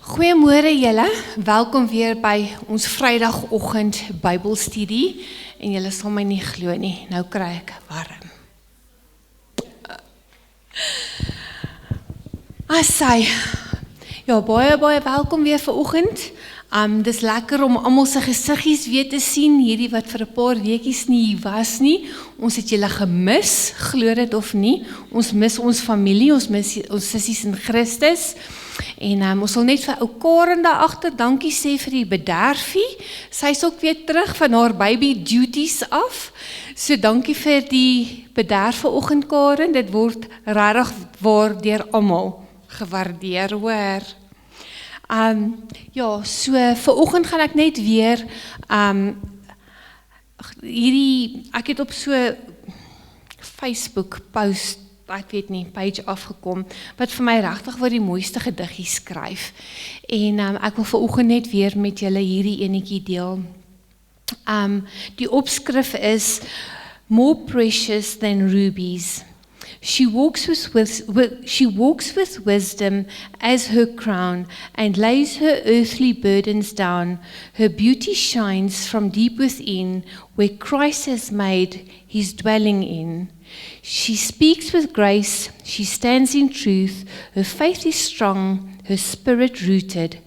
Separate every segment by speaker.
Speaker 1: Goeiemôre julle, welkom weer by ons Vrydagoggend Bybelstudie en julle sal my nie glo nie, nou kry ek warm. Asai, ja baie welkom weer vanoggend. Dis lekker om almal se gesiggies weer te sien, hierdie wat vir 'n paar weekies nie hier was nie. Ons het julle gemis, glo dit of nie. Ons mis ons familie, ons mis ons sissies in Christus. En ons wil net vir ou Karen daar agter dankie sê vir die bederfie. Sy's ook weer terug van haar baby duties af. So dankie vir die bederf vanoggend Karen. Dit word regtig waar deur almal gewaardeer, hoor. Ja, so vanoggend gaan ek net weer ek het op so Facebook post, ek weet nie, page afgekom, wat vir my regtig wat die mooiste gediggies skryf. En ek wil vanoggend net weer met julle hierdie enetjie deel. Die opskrif is More Precious Than Rubies. She walks with wisdom as her crown and lays her earthly burdens down. Her beauty shines from deep within, where Christ has made his dwelling in. She speaks with grace, she stands in truth, her faith is strong, her spirit rooted.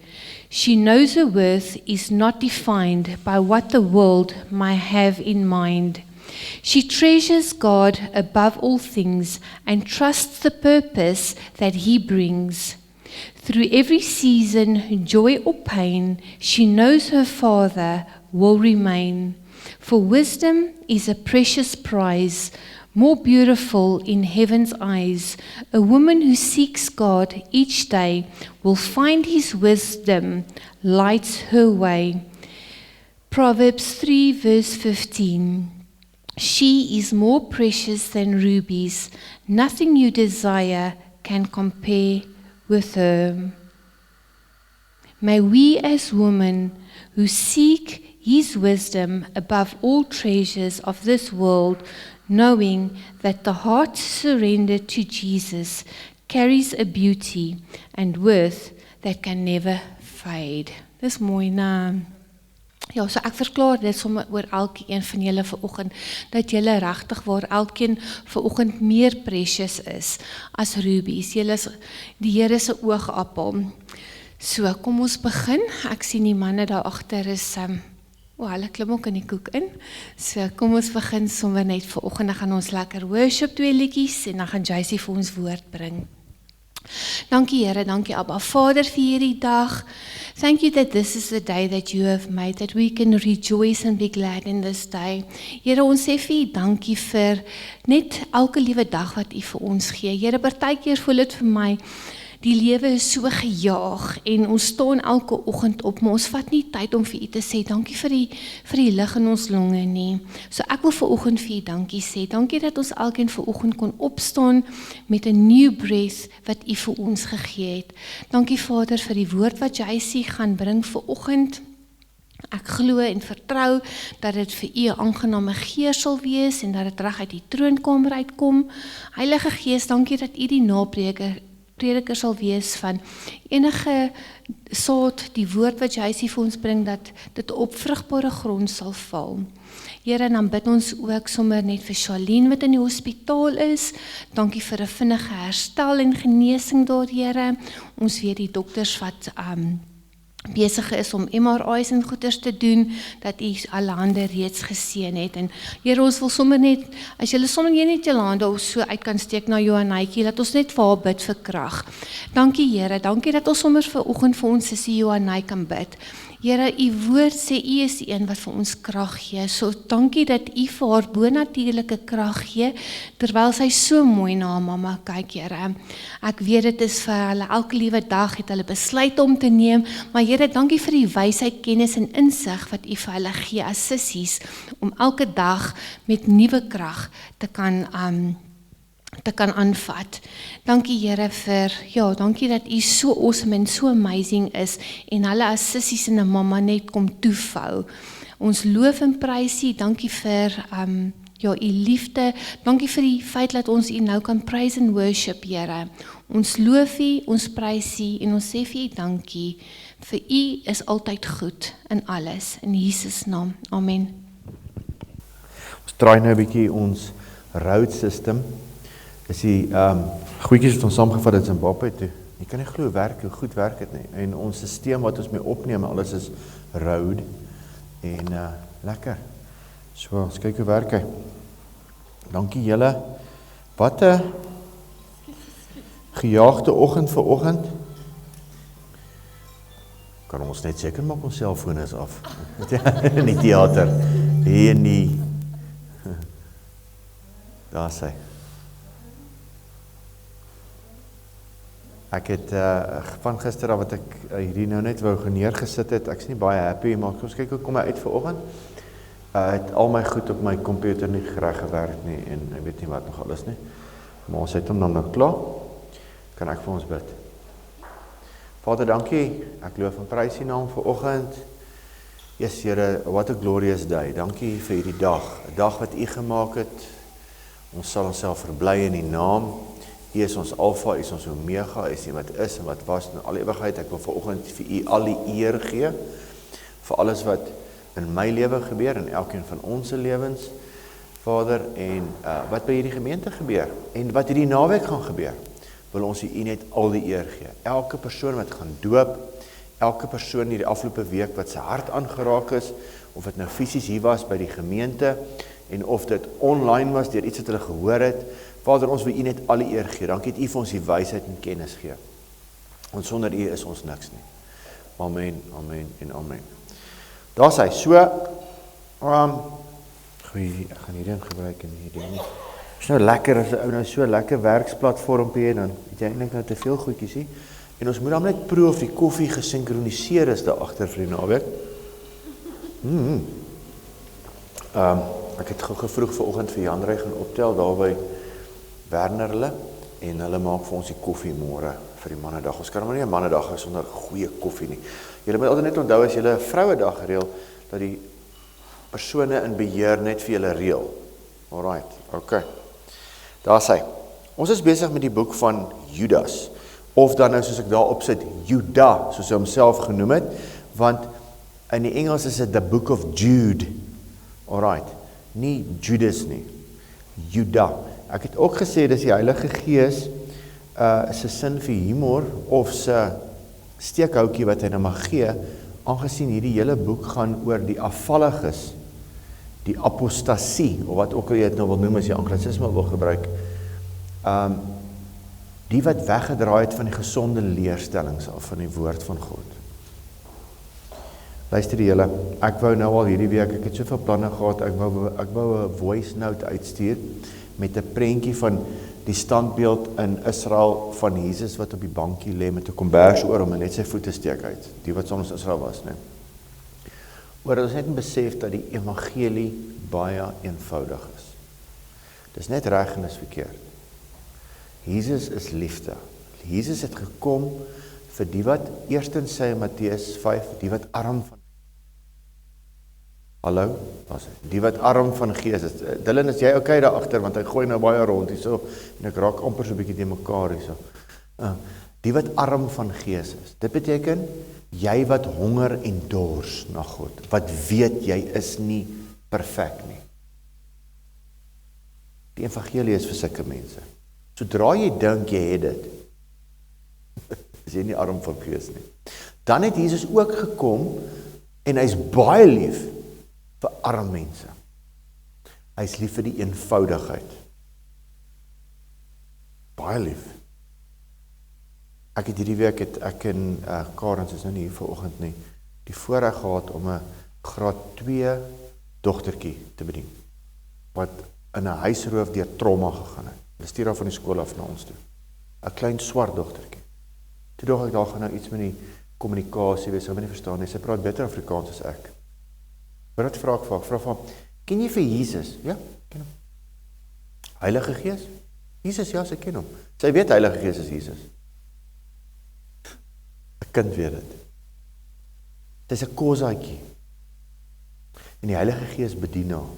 Speaker 1: She knows her worth is not defined by what the world might have in mind. She treasures God above all things and trusts the purpose that He brings. Through every season, joy or pain, she knows her Father will remain. For wisdom is a precious prize, more beautiful in heaven's eyes. A woman who seeks God each day will find His wisdom lights her way. Proverbs 3 verse 15. She is more precious than rubies. Nothing you desire can compare with her. May we as women who seek His wisdom above all treasures of this world, knowing that the heart surrendered to Jesus carries a beauty and worth that can never fade. Dis mooi, na. Ja, so ek verklaar dit sommer oor elkeen van julle vanoggend, dat julle regtig waar elkeen vanoggend meer precious is as rubies. Julle is die Here se oogappel. So, kom ons begin. Ek sien die manne daar agter is, hulle klim ook in die koek in. So, kom ons begin sommer net vanoggend. Dan gaan ons lekker worship 2 liedjies en dan gaan Jacy vir ons woord bring. Dankie Here, dankie Abba Vader vir hierdie dag. Thank you that this is the day that you have made, that we can rejoice and be glad in this day. Here, ons sê vir U dankie vir net elke liewe dag wat U vir ons gee. Here, partykeer voel dit vir my, die lewe is so gejaag en ons staan elke oggend op, maar ons vat nie tyd om vir U te sê, dankie vir die lig in ons longe nie. So ek wil vanoggend vir U dankie sê, dankie dat ons elkeen vanoggend kon opstaan met 'n new breath wat U vir ons gegee het. Dankie Vader vir die woord wat Jacy gaan bring vanoggend. Ek glo en vertrou dat dit vir U 'n aangename geur sal wees en dat dit reg uit die troonkamer uitkom. Heilige Gees, dankie dat U die prediker sal wees van enige saad, die woord wat Jacy vir ons bring, dat dit op vrugbare grond sal val. Here, en dan bid ons ook sommer net vir Charlene wat in die hospitaal is. Dankie vir 'n vinnige herstel en genesing daar, Here. Ons weet die dokters wat besig is om MRI's en goeders te doen, dat U alle hande reeds geseën het. En Here, ons wil sommer net, as julle sommer net julle hande so uit kan steek na Johannetjie, laat ons net vir haar bid vir krag. Dankie Here, dankie dat ons sommer vanoggend vir ons sussie Johannetjie kan bid. Here, U woord sê U is die een wat vir ons krag gee. So dankie dat U vir haar bonatuurlike krag gee, terwyl sy so mooi na haar mamma kyk, Here. Ek weet dit is vir hulle elke liewe dag het hulle besluit om te neem, maar Here, dankie vir die wysheid, kennis en insig wat U vir hulle gee as sissies, om elke dag met nuwe krag te kan aanvat. Dankie Here dankie dat U so awesome en so amazing is en hulle as sissies en 'n mamma net kom toevou. Ons loof en prys U, dankie vir U liefde, dankie vir die feit dat ons U nou kan praise en worship, Here. Ons loof U, ons prys U en ons sê vir U dankie. Vir U is altyd goed in alles. In Jesus naam. Amen.
Speaker 2: Ons draai nou 'n bietjie ons road system. Dis die goedjies wat ons saamgevat het in Zimbabwe toe. Jy kan nie glo hoe goed werk dit nie. En ons stelsel wat ons mee opneem, alles is road en lekker. So, ons kyk hoe werk hy. Dankie julle. Wat 'n gejaagde oggend vir oggend. Kan ons net seker maak ons selfone is af. In die teater. Hier nie. Daar sê. Ek het van gister af wat ek hierdie nou net wou neergesit het, ek's nie baie happy, maar ons kyk hoe kom hy uit vanoggend. Het al my goed op my komputer nie reg gewerk nie en ek weet nie wat nog alles nie. Maar ons het hom dan nou klaar. Kan ek vir ons bid? Vader, dankie. Ek loof en prys U naam vanoggend. Yes, Here, what a glorious day. Dankie vir hierdie dag, 'n dag wat U gemaak het. Ons sal onsself verbly in die naam. U is ons alfa, U is ons omega, U is die wat is en wat was in al ewigheid. Ek wil vanoggend vir U al die eer gee vir alles wat in my lewe gebeur en elkeen van ons lewens, Vader, en wat by hierdie gemeente gebeur en wat hierdie naweek gaan gebeur, wil ons U net al die eer gee. Elke persoon wat gaan doop, elke persoon hierdie afgelope week wat sy hart aangeraak is, of dit nou fisies hier was by die gemeente en of dit online was deur iets wat hulle gehoor het. Vader, ons wil U net al die eer gee. Dankie dat U vir ons die wysheid en kennis gee. Want sonder U is ons niks nie. Amen, amen en amen. Daar sê, so, goeie, ek gaan hierdie gebruik en hierdie nie. Is nou lekker, as ou nou so lekker werksplatformpie het, dan het jy eintlik nou te veel goedjies hier. En ons moet dan net proe of die koffie gesinkroniseer is daar agter vir die naweek. Ek het gevroeg vanoggend vir Jan Rey gaan optel daar by Werner hulle, en hulle maak vir ons die koffie môre vir die mannedag. Ons kan maar nie 'n mannedag hê sonder goeie koffie nie. Julle moet altyd net onthou as julle 'n vrouedag reël, dat die persone in beheer net vir julle reël. Alright, okay. Daar sê, ons is besig met die boek van Judas, of dan nou soos ek daar op sit, Juda, soos hy homself genoem het, want in die Engels is dit the book of Jude. Alright, nie Judas nie, Juda. Ek het ook gesê, dis die Heilige Gees sy sin vir humor, of sy steekhoutjie wat hy nou mag gee, aangesien hierdie hele boek gaan oor die afvalliges, die apostasie, of wat ook al jy het nou wil noem as jy anglisisme wil gebruik, die wat weggedraai het van die gesonde leerstellings af van die woord van God. Luister julle, ek wou nou al hierdie week, ek het soveel planne gehad, ek wou 'n voice note uitstuur, met 'n prentjie van die standbeeld in Israel van Jesus wat op die bankie lê met 'n kombers oor hom en net sy voete steek uit, die wat soms Israel was, né? Oor ons net besef dat die evangelie baie eenvoudig is. Dis net reg en is verkeerd. Jesus is liefde. Jesus het gekom vir die wat, eerstens sê Matteus 5, die wat arm van Hallo, was hy, die wat arm van gees is. Dylan, is jy okay daar agter, want hy gooi nou baie rond hierso en ek raak amper so 'n bietjie te mekaar hierso. Die wat arm van gees is. Dit beteken jy wat honger en dors na God, wat weet jy is nie perfek nie. Die evangelie is vir sulke mense. Sodra jy dink jy het dit, is jy nie arm van gees nie. Dan het Jesus ook gekom en hy's baie lief vir arm mense. Hy is lief vir die eenvoudigheid. Baie lief. Ek het hierdie week, ek en Karens is nou nie hier vanoggend nie, die voorreg gehad om 'n graad 2 dogtertjie te bedien, wat in 'n huisroof deur trauma gegaan het. Hulle stuur haar van die skool af na ons toe. 'n Klein swart dogtertjie. Toe dog ek, daar gaan nou iets met die kommunikasie wees, sy wil nie verstaan nie, sy praat beter Afrikaans as ek. Maar wat vra ek vir haar, ken jy vir Jesus? Ja, ken hom. Heilige Gees? Jesus, ja, sy ken hom. Sy weet Heilige Gees is Jesus. 'n Kind weet dit. Dis 'n kosaatjie. En die Heilige Gees bedien haar.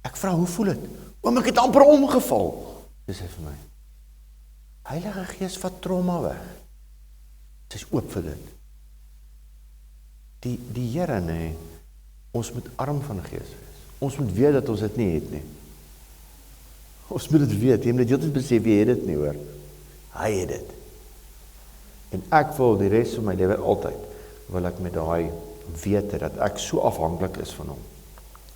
Speaker 2: Ek vra, hoe voel dit? Oom, ek het amper omgeval. Dis hy vir my. Heilige Gees vat trauma weg. Sy is oop vir dit. Die Here, nee, ons moet arm van Gees wees. Ons moet weet dat ons dit nie het nie. Ons moet dit weet, jy moet dit heeltyd besef, jy het dit nie hoor. Hy het dit. En ek wil die res van my lewe altyd, wil ek met daai wete, dat ek so afhanklik is van hom.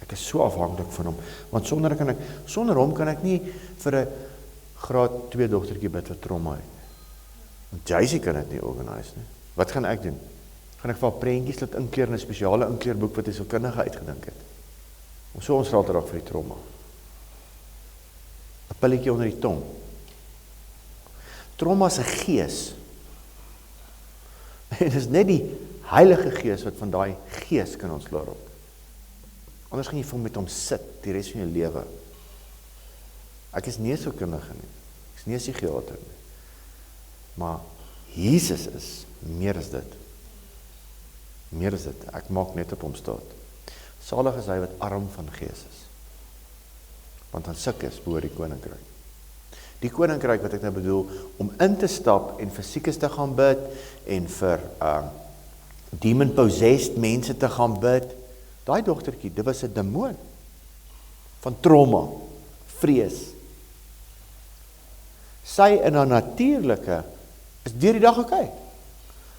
Speaker 2: Ek is so afhanklik van hom, want sonder hom kan ek nie vir 'n graad 2 dogtertjie bid wat trauma het. Want Jacy kan dit nie organise nie. Wat gaan ek doen? Gaan ek vir haar prentjies laat inkleer in 'n spesiale inkleerboek wat hy sielkundige uitgedink het? Om so ons raak vir die trauma. 'n Pilletjie onder die tong. Trauma is 'n gees. En dit is net die Heilige Gees wat van daai gees kan ons laat op. Anders gaan jy vol met hom sit die res van jou lewe. Ek is nie 'n sielkundige nie. Ek is nie 'n psigiater nie. Maar Jesus is meer as dit. Meer as dit. Ek maak net op hom staat. Salig is hy wat arm van gees is. Want aan siekes behoort die koninkryk. Die koninkryk wat ek nou bedoel, om in te stap en vir siekes te gaan bid, en vir demon-possessed mense te gaan bid, daai dogtertjie, dit was 'n demoon, van trauma, vrees. Sy in haar natuurlike, is deur die dag oké,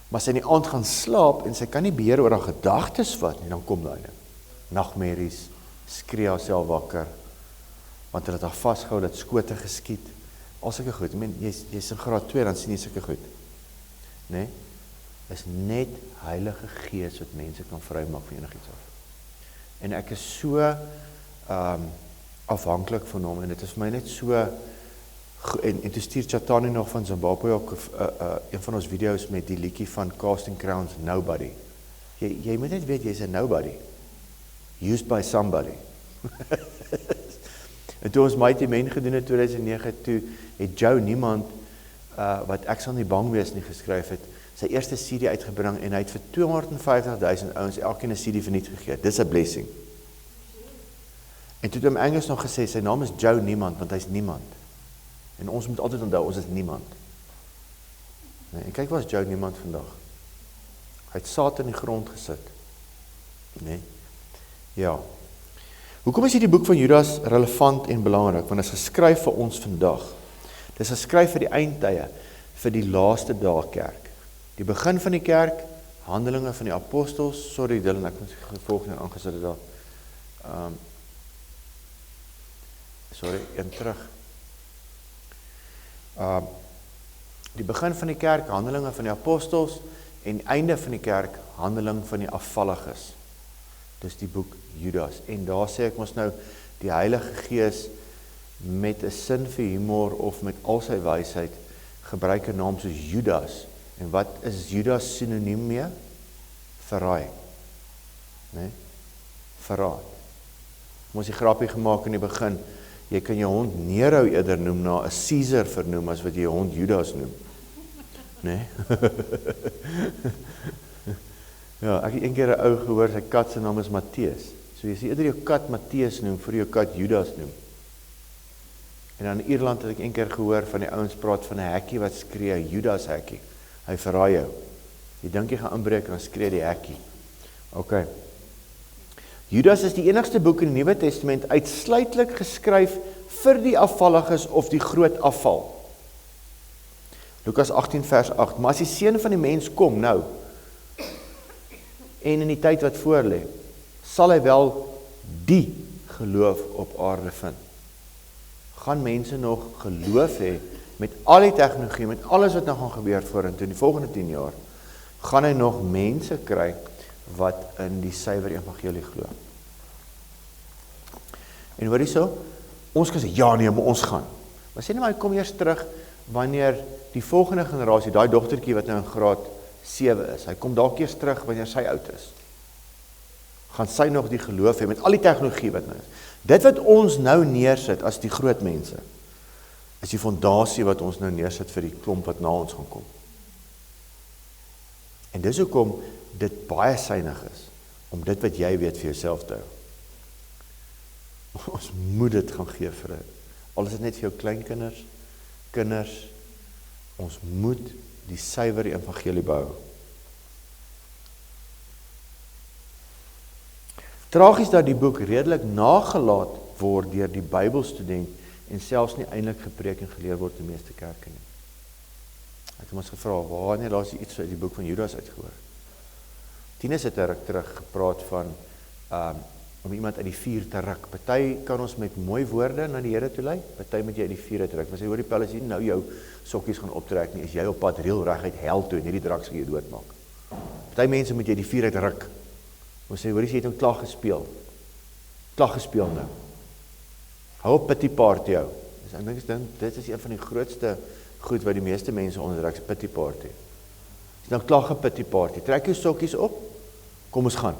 Speaker 2: maar sy in die aand gaan slaap, en sy kan nie beheer oor haar gedagtes vat nie, dan kom daai ding. Nagmerries, skree haarself wakker, want hulle het haar vasgehou, dat skote geskiet, al sulke goed, jy's in graad 2, dan sien jy sulke goed, nee, is net Heilige Gees wat mense kan vrymaak van enigiets af. En ek is so afhanklik van hom, en dit is vir my net so, en toe stuur Chatani nog van Zimbabwe ook een van ons video's met die liedjie van Casting Crowns, Nobody. Jy moet net weet, jy's 'n nobody. Used by somebody. En toe ons Mighty Men gedoen het 2009, toe het Joe Niemand, wat Ek sal nie bang wees nie geskryf het, sy eerste CD uitgebring, en hy het vir 250.000 ouens elkeen 'n CD verniet gegee. Dis 'n blessing. En toe het hom Engels nog gesê, sy naam is Joe Niemand, want hy's niemand. En ons moet altyd onthou, ons is niemand. Nee, en kyk waar is Joe Niemand vandag. Hy het saad in die grond gesit. Nee. Ja. Hoekom is hierdie boek van Judas relevant en belangrik? Want dit is geskryf vir ons vandag. Dit is geskryf vir die eindtye, vir die laaste dae kerk. Die begin van die kerk, Handelinge van die Apostels, sorry Dylan, ek moet gevolg en aangesit het daar. Sorry, een terug. Die begin van die kerk, Handelinge van die Apostels, en einde van die kerk, Handeling van die Afvalliges. Dis die boek Judas. En daar sê ek ons nou, die Heilige Gees met 'n sin vir humor of met al sy wysheid gebruik 'n naam soos Judas. En wat is Judas sinoniem mee? Verraai. Nee? Verraad. Ons die grappie gemaak in die begin, jy kan jou hond Nero eerder noem na 'n Caesar vernoem as wat jy jou hond Judas noem. Nee? Ja, ek het een keer 'n ou gehoor, sy kat se naam is Matteus. So jy sê eerder jou kat Matteus noem vir jou kat Judas noem. En dan in Ierland het ek een keer gehoor van die ouens praat van 'n hekkie wat skree, Judas hekkie. Hy verraai jou. Jy dink jy gaan inbreek en dan skree die hekkie. OK. Judas is die enigste boek in die Nuwe Testament uitsluitlik geskryf vir die afvalliges of die groot afval. Lukas 18 vers 8. Maar as die seun van die mens kom nou, en in die tyd wat voorlê, sal hy wel die geloof op aarde vind. Gaan mense nog geloof hê met al die tegnologie, met alles wat nou gaan gebeur vorentoe in die volgende 10 jaar, gaan hy nog mense kry wat in die suiwer evangelie glo. En hoor hierso, ons kan sê, ja nee, maar ons gaan. Maar sê nie maar, kom eers terug, wanneer die volgende generasie, daai dogtertjie wat nou in graad 7 is, hy kom dalk eers terug wanneer sy oud is. Gaan sy nog die geloof hê met al die tegnologie wat nou is. Dit wat ons nou neersit as die groot mense, is die fondasie wat ons nou neersit vir die klomp wat na ons gaan kom. En dis hoekom dit baie synig is, om dit wat jy weet vir jouself te hou. Ons moet dit gaan gee vir al is dit net vir jou kleinkinders, kinders, Ons moet die suiwer evangelie behou. Tragies dat die boek redelik nagelaat word deur die Bybelstudent en selfs nie eintlik gepreek en geleer word in die meeste kerke nie. Ek het ons gevra, wanneer laat jy iets uit die boek van Judas uitgehoor? Tinus het terug gepraat van om iemand uit die vuur te ruk. Party kan ons met mooi woorde na die Here toe lei, party moet jy uit die vuur uitruk. Maar sê, hoor die Paulus hier, nou jou sokkies gaan optrek nie, is jy op pad reël reguit hel toe en hierdie draks gaan jou doodmaak. Party mense moet jy die vuur uitruk. Ons sê, hoor jy het nou klag gespeel nou. Hou op pity party jou. Dus ek dink, dit is een van die grootste goed wat die meeste mense onderdruk, pity party. Is nou klag pity party. Trek jou sokkies op, kom ons gaan.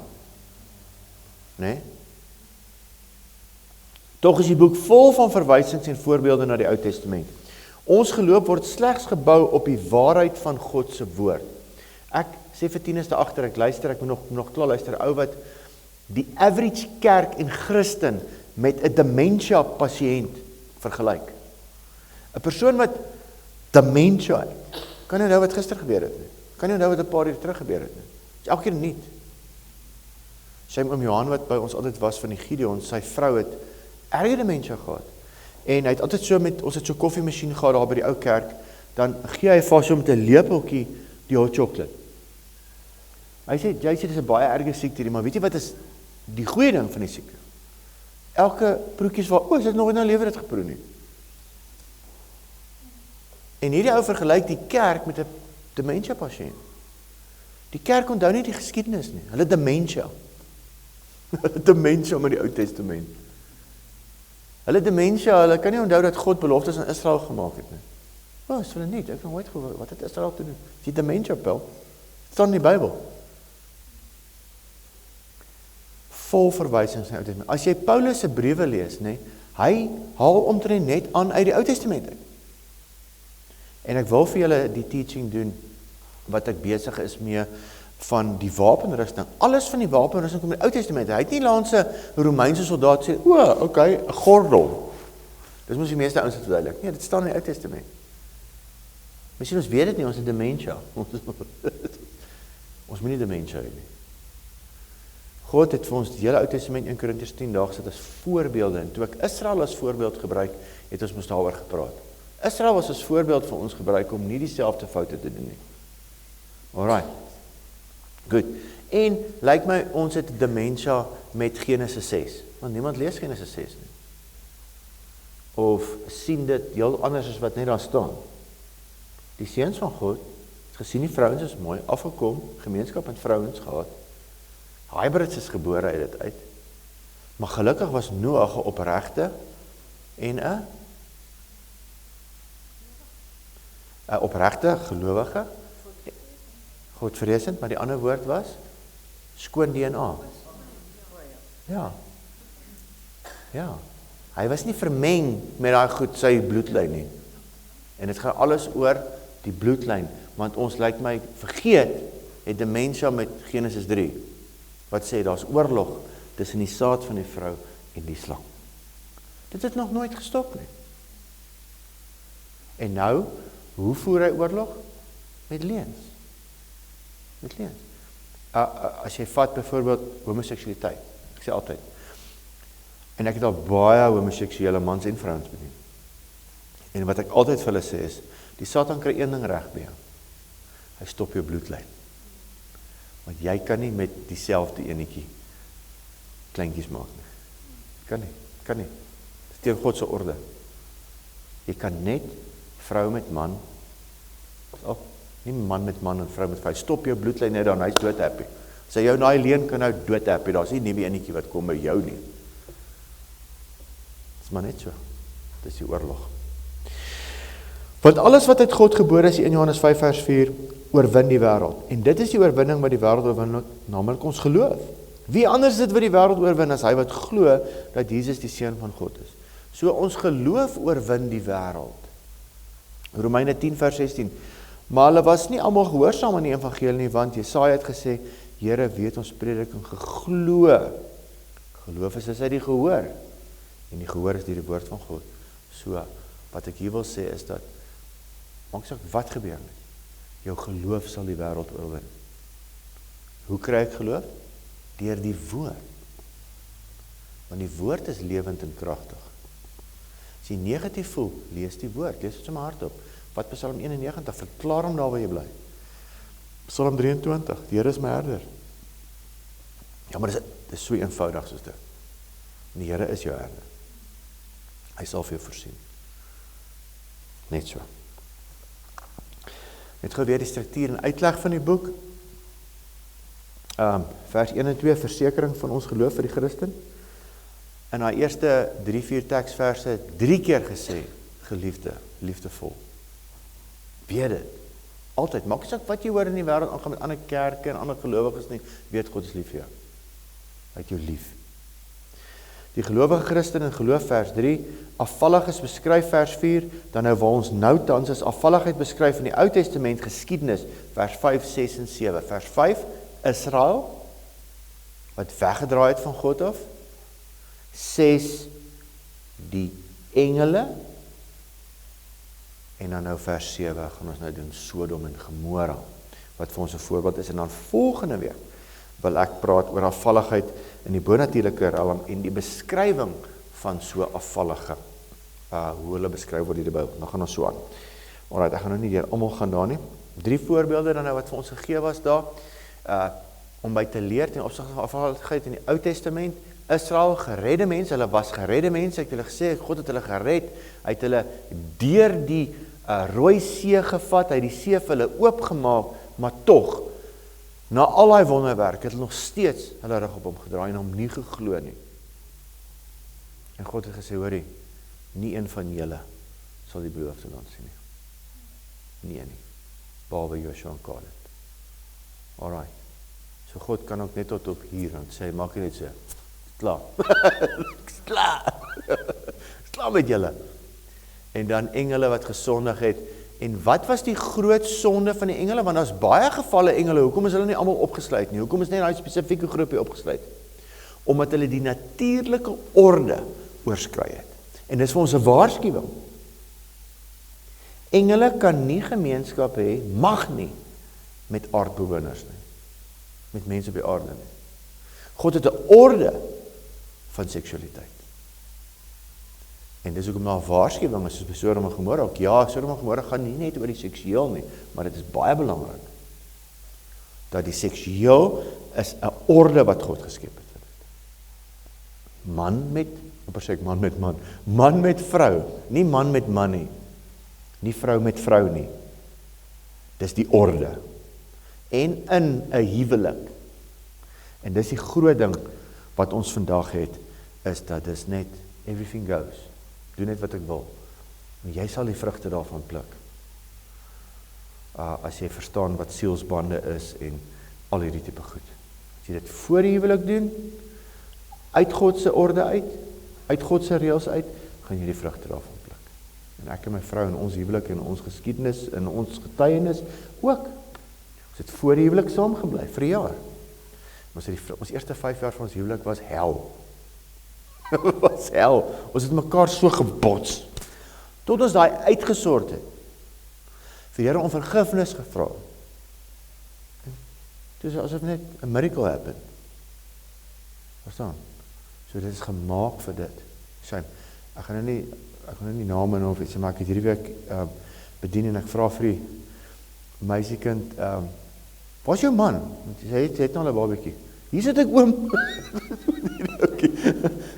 Speaker 2: Nee? Tog is die boek vol van verwysings en voorbeelde na die Ou Testament. Ons geloof word slegs gebou op die waarheid van God se woord. Ek sê vir Tinus daar agter, ek moet nog klaar luister, ou wat die average kerk en Christen met 'n dementia pasiënt vergelyk. 'n Persoon wat dementia het, kan nie onthou wat gister gebeur het nie. Kan nie onthou wat 'n paar uur terug gebeur het nie. Dit is elke keer nie. Sy oom Johan wat by ons altyd was van die Gideon, sy vrou het erge dementia gehad. En hy het altyd so ons het so koffiemasjien gehad daar by die ou kerk, dan gee hy vir so met 'n lepeltjie die hot chocolate. Hy sê, jy sê dit is 'n baie erge siekte, maar weet jy wat is die goeie ding van die siekte? Elke proetjies is dit nog in 'n lewe dit geproe nie. En hierdie ou vergelyk die kerk met 'n dementia pasiënt. Die kerk onthou nie die geskiedenis nie. Hulle dementia. Hulle dementia met die Ou Testament. Hulle dementia, hulle kan nie onthou dat God beloftes aan Israel gemaak het nie. Is hulle nie. Ek het nog nooit gehoor wat het Israel te doen. Die dementia pel. Dit staan in die Bybel. Vol verwysings na die Ou Testament. As jy Paulus se briewe lees, nê, hy haal omtrent net aan uit die Ou Testament uit. En ek wil vir julle die teaching doen wat ek besig is mee van die wapenrusting. Alles van die wapenrusting kom in die Ou Testament. Hy het nie laat 'n Romeinse soldaat sê, okay, 'n gordel. Dis mos die meeste ouens wat verduidelik. Nee, dit staan in die Ou Testament. Miskien ons weet dit nie, ons het dementia. Ons moet nie dementia hê nie. God het vir ons die hele Ou Testament 1 Korintiërs 10 dae gesit as voorbeelde. En toe ek Israel as voorbeeld gebruik, het ons mos daaroor gepraat. Israel was as voorbeeld vir ons gebruik om nie dieselfde foute te doen nie. Alright. Goed. En lyk my ons het dementia met Genesis 6. Want niemand lees Genesis 6 nie. Of sien dit heel anders as wat net daar staan. Die seuns van God het gesien die vrouens is mooi, afgekom, gemeenskap met vrouens gehad. Hybrids is gebore uit dit uit. Maar gelukkig was Noag 'n opregte en 'n opregte gelowige, Godvreesend, maar die ander woord was skoon DNA. Ja. Ja. Hy was nie vermeng met daai goed sy bloedlyn nie. En dit gaan alles oor die bloedlyn, want ons lyk my vergeet het dementia met Genesis 3. Wat sê daar's oorlog tussen die saad van die vrou en die slang. Dit het nog nooit gestop nie. En nou, hoe voer hy oorlog? Met leuns. Met leuns. As jy vat byvoorbeeld homoseksualiteit, ek sê altyd, en ek het al baie homoseksuele mans en vrouens bedien. En wat ek altyd vir hulle sê is, die Satan kry een ding reg by jou. Hy stop jou bloedlyn. Want jy kan nie met dieselfde enetjie kleintjies maak nie. Kan nie. Dit is teen God se orde. Jy kan net vrou met man, nie man met man en vrou met vrou, stop jou bloedlyn net daar en hy is dood happy. Sy jou naai leen kan nou dood happy, daar is nie nuwe enetjie wat kom by jou nie. Dit is maar net so. Dit is die oorlog. Want alles wat uit God gebore is, in Johannes 5 vers 4, oorwin die wêreld. En dit is die oorwinning wat die wêreld oorwin, naamlik ons geloof. Wie anders is dit wat die wêreld oorwin as hy wat glo dat Jesus die seun van God is? So ons geloof oorwin die wêreld. Romeine 10 vers 16. Maar hulle was nie almal gehoorsaam aan die evangelie nie, want Jesaja het gesê, Here, weet ons prediking geglo. Geloof is as uit die gehoor. En die gehoor is deur die woord van God. So, wat ek hier wil sê is dat Maak nie saak wat gebeur nie. Jou geloof sal die wêreld oorwin. Hoe kry ek geloof? Deur die woord. Want die woord is lewend en kragtig. As jy negatief voel, lees die woord, lees dit sommer hardop. Wat Psalm 91, verklaar hom daar waar jy bly. Psalm 23, die Here is my herder. Ja, maar dit is so eenvoudig soos dit. Die Here is jou herder. Hy sal vir jou voorsien. Net so. Net gou weer die struktuur en uitleg van die boek. Vers 1 en 2, versekering van ons geloof vir die Christen. In haar eerste 3-4 teksverse 3 keer gesê, geliefde, liefdevol. Weet dit. Altyd, maak nie saak wat jy hoor in die wêreld aangaan met ander kerke en ander gelowiges nie, weet God is lief vir jou. Hy het jou lief. Die gelowige Christen in geloof vers 3, afvalliges beskryf vers 4, dan nou waar ons nou tans is, afvalligheid beskryf in die Ou Testament geskiedenis, vers 5, 6 en 7. Vers 5, Israel, wat weggedraai het van God af. 6, die engele, en dan nou vers 7, gaan ons nou doen Sodom en Gomorra, wat vir ons 'n voorbeeld is, en dan volgende week wil ek praat oor afvalligheid in die bonatuurlike realm en die beskrywing van so afvallige, hoe hulle beskryf word in die Bybel. Dan gaan ons so aan. Alright, ek gaan nou nie deur almal gaan daar nie. 3 voorbeelde dan nou wat vir ons gegee was daar, om by te leer ten opsigte van afvalligheid in die Ou Testament. Israel, geredde mense, hulle was geredde mense, ek het hulle gesê, God het hulle gered, hy het hulle deur die Rooi See gevat, hy het die see vir hulle oopgemaak, maar tog, na al die wonderwerk, het hulle nog steeds hulle rug op hom gedraai en hom nie geglo nie. En God het gesê, hoorie, nie een van julle sal die beloofde land sien nie. Nie, behalwe Joshua en Caleb. Alright. So God kan ook net tot op hier, want sê, maak jy net so, klaar. Klaar. Klaar met julle. En dan engele wat gesondig het. En wat was die groot sonde van die engele? Want daar's baie gevalle engele. Hoekom is hulle nie almal opgesluit nie? Hoekom is net daai spesifieke groepie opgesluit? Omdat hulle die natuurlike orde oorskry het. En dis vir ons 'n waarskuwing. Engele kan nie gemeenskap hê, mag nie, met aardbewoners nie. Met mense op die aarde nie. God het 'n orde van seksualiteit. En dis hoekom daar 'n waarskuwing is, soos by Sodom en Gomorra ook. Ja, Sodom en Gomorra gaan nie net oor die seksueel nie, maar dit is baie belangrik. Dat die seksueel is 'n orde wat God geskep het. Man met, amper sê ek man met man, man met vrou, nie man met man nie, nie vrou met vrou nie. Dis die orde. En in 'n huwelik. En dis die groot ding wat ons vandag het, is dat dis net everything goes. Doe net wat ek wil. En jy sal die vrugte daarvan pluk. As jy verstaan wat sielsbande is en al hierdie tipe goed. As jy dit voor die huwelik doen, uit God se orde uit God se reëls uit, gaan jy die vrugte daarvan pluk. En ek en my vrou in ons huwelik en ons geskiedenis en ons getuienis ook. Ons het voor die huwelik saam gebly vir 'n jaar. Ons eerste 5 jaar van ons huwelik was hel. Was hel. Ons het mekaar so gebots. Tot ons daai uitgesort het. Vir die Here om vergifnis gevra. Dit is asof net 'n miracle happen. Verstaan? So dit is gemaak vir dit. Ek gaan nou nie name noem of iets, maar ek het hierdie week bedien en ek vra vir die meisiekind, waar is jou man? Want sy het nou 'n babatjie. Hier sit ek oom.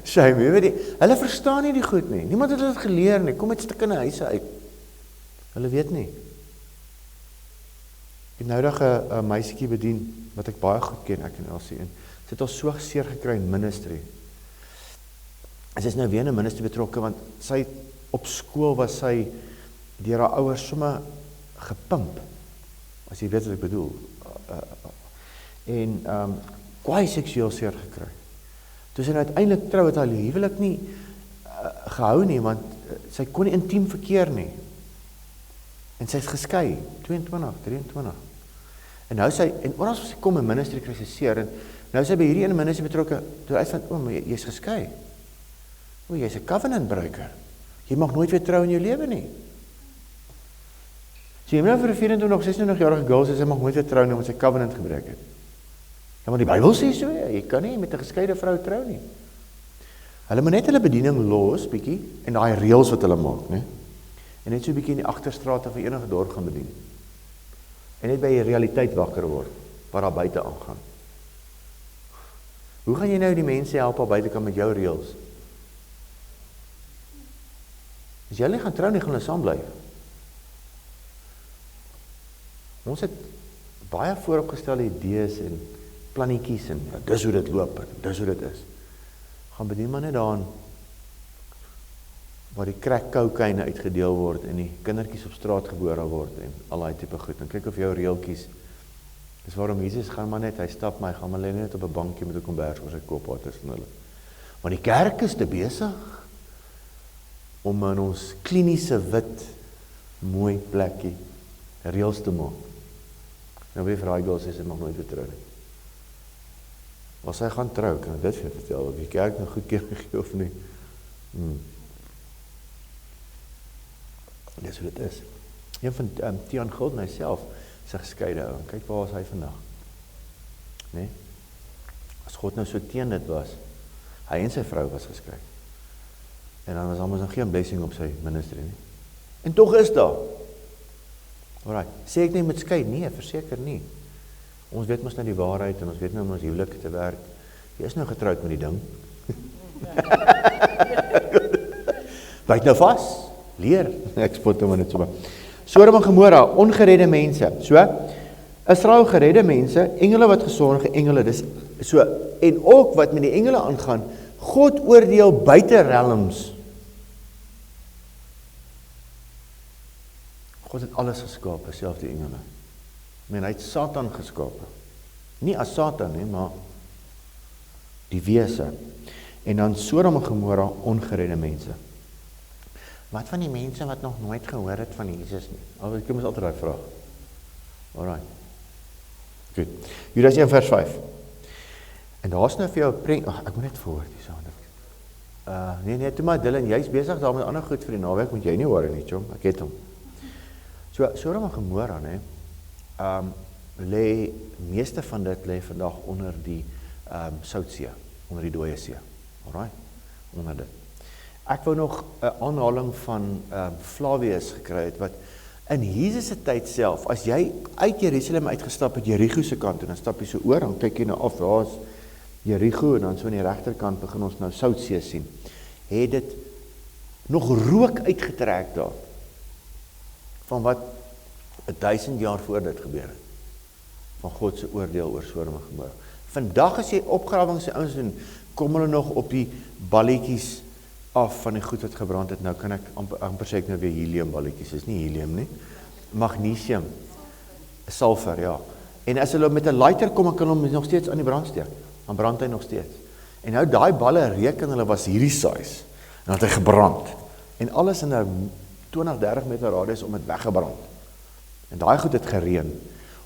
Speaker 2: Shame, jy weet die, hulle verstaan nie die goed nie. Niemand het dit geleer nie. Kom met stukkende huise uit. Hulle weet nie. Ek het noudag 'n meisietjie bedien wat ek baie goed ken, ek en Elsie, en sy het al so seer gekry in ministry. En sy is nou weer in 'n ministry betrokke, want sy op skool was sy deur haar ouers sommer gepimp. As jy weet wat ek bedoel. En kwaai seksueel seer gekry. Toe sy nou uiteindelik trou, het haar huwelik nie gehou nie, want sy kon nie intiem verkeer nie. En sy is geskei, 22, 23. En nou sy, en oral as sy kom in ministry kry sy seer, en nou sy by hierdie ene ministry betrokke, toe uitvind, maar jy is geskei. Jy is 'n covenant breaker. Jy mag nooit weer trou in jou lewe nie. So jy moet nou vir 'n 24 of 26-jarige girl sê sy mag nooit weer trou nie omdat sy covenant gebreek het. Ja, maar die Bybel sê so, ja, jy kan nie met 'n geskeide vrou trou nie. Hulle moet net hulle bediening los, bietjie, en daai reëls wat hulle maak, né? En net so bietjie in die agterstrate van enige dorp gaan bedien. En net by die realiteit wakker word, wat daar buite aangaan. Hoe gaan jy nou die mense help al buitekant met jou reëls? As jy nie gaan trou nie, gaan hulle saam bly. Ons het baie vooropgestelde idees en plannetjies en ja, dis hoe dit loop en dis hoe dit is. Gaan bedien maar net daarin waar die crack cocaine uitgedeel word en die kindertjies op straat gebore word en al daai tipe goed. En kyk of jou reeltjies. Dis waarom Jesus gaan maar net, hy stap my, gaan maar lê net op 'n bankie met 'n kombers oor sy kop wat tussen hulle. Maar die kerk is te besig om in ons kliniese wit mooi plekkie reëls te maak. Nou weer vir daai girl sê sy mag nooit weer trou nie. As sy gaan trou, kan ek dit vir vertel, of die kerk nou goedkeuring gee of nie. Dis hoe dit is. Een van Tiaan Gulden self is 'n geskeide ou. Kyk waar is hy vandag. Nee? As God nou so teen dit was, hy en sy vrou was geskei. En dan was almoes nog geen blessing op sy ministry nie. En tog is daar. Alright, sê ek nie met skei? Nee, verseker nie. Ons weet mos nou die waarheid en ons weet nou om ons huwelik te werk. Jy is nou getroud met die ding. Byt nou vas, leer. Ek spot hom net so. Sodom en Gomorra, ongeredde mense. So, Israel geredde mense, engele wat gesondige engele, dis so, en ook wat met die engele aangaan, God oordeel buite realms. God het alles geskape, selfs die engele. Hy het Satan geskape. Nie as Satan nie, maar die wese. En dan Sodom en Gomorra, ongeredde mense. Wat van die mense wat nog nooit gehoor het van Jesus nie? Ek moet altyd daai vraag. Alright. Goed. Judas 1 vers 5. En daar's nou vir jou 'n prent. Ek moet net voor die saam. Nee, toe maar Dylan, jy's besig daar met ander goed vir die naweek, moet jy nie worry nie, chom. Ek het hom. So Sodom en Gomorra, né? Lê meeste van dit lê vandag onder die Soutsee, onder die Dooie See. Alright. Onder dit. Ek wou nog 'n aanhaling van Flavius gekry het wat in Jesus se tyd self, as jy uit Jerusalem uitgestap het Jerigo se kant toe, dan stap jy so oor, dan kyk jy nou af, daar's Jerigo en dan so aan die regterkant begin ons nou Soutsee sien. Het dit nog rook uitgetrek daar van wat 1000 jaar voor dit gebeur het. Van God se oordeel oor Sodom en Gomorra. Vandag as jy opgrawings se ouens doen, kom hulle nog op die balletjies af van die goed wat gebrand het. Nou kan ek amper sê ek nou weer helium balletjies, is nie helium nie. Magnesium, sulfur, ja. En as hulle met 'n lighter kom, dan kan hulle nog steeds aan die brand steek. Dan brand hy nog steeds. En nou daai balle reken hulle was hierdie size. En dan het hy gebrand. En alles in 'n 20-30 meter radius om dit weggebrand. En daai goed het gereën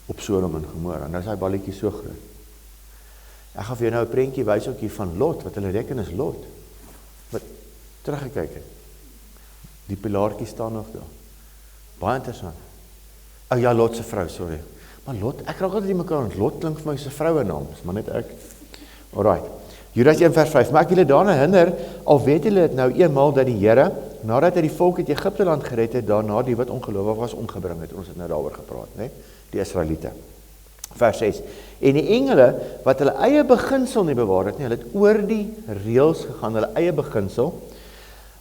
Speaker 2: op Sodom en Gomorra. Nou is daai balletjie so groot. Ek gaan vir jou nou 'n prentjie wys ook hier van Lot, wat hulle reken is Lot. Wat teruggekyk het. Die pilaartjie staan nog daar. Baie interessant. Oh ja, Lot se vrou, sorry. Maar Lot, ek raak altyd die mekaar, want Lot klink vir my se vroue naam, is maar net ek. Alright. Judas 1 vers 5. Maar ek wil julle daarna herinner, al weet julle dit nou eenmaal dat die Here, nadat hy die volk uit Egipte land gered het, daarna die wat ongelowig was omgebring het. Ons het nou daaroor gepraat, né? Die Israeliete. Vers 6. En die engele wat hulle eie beginsel nie bewaar het nie, hulle het oor die reëls gegaan, hulle eie beginsel,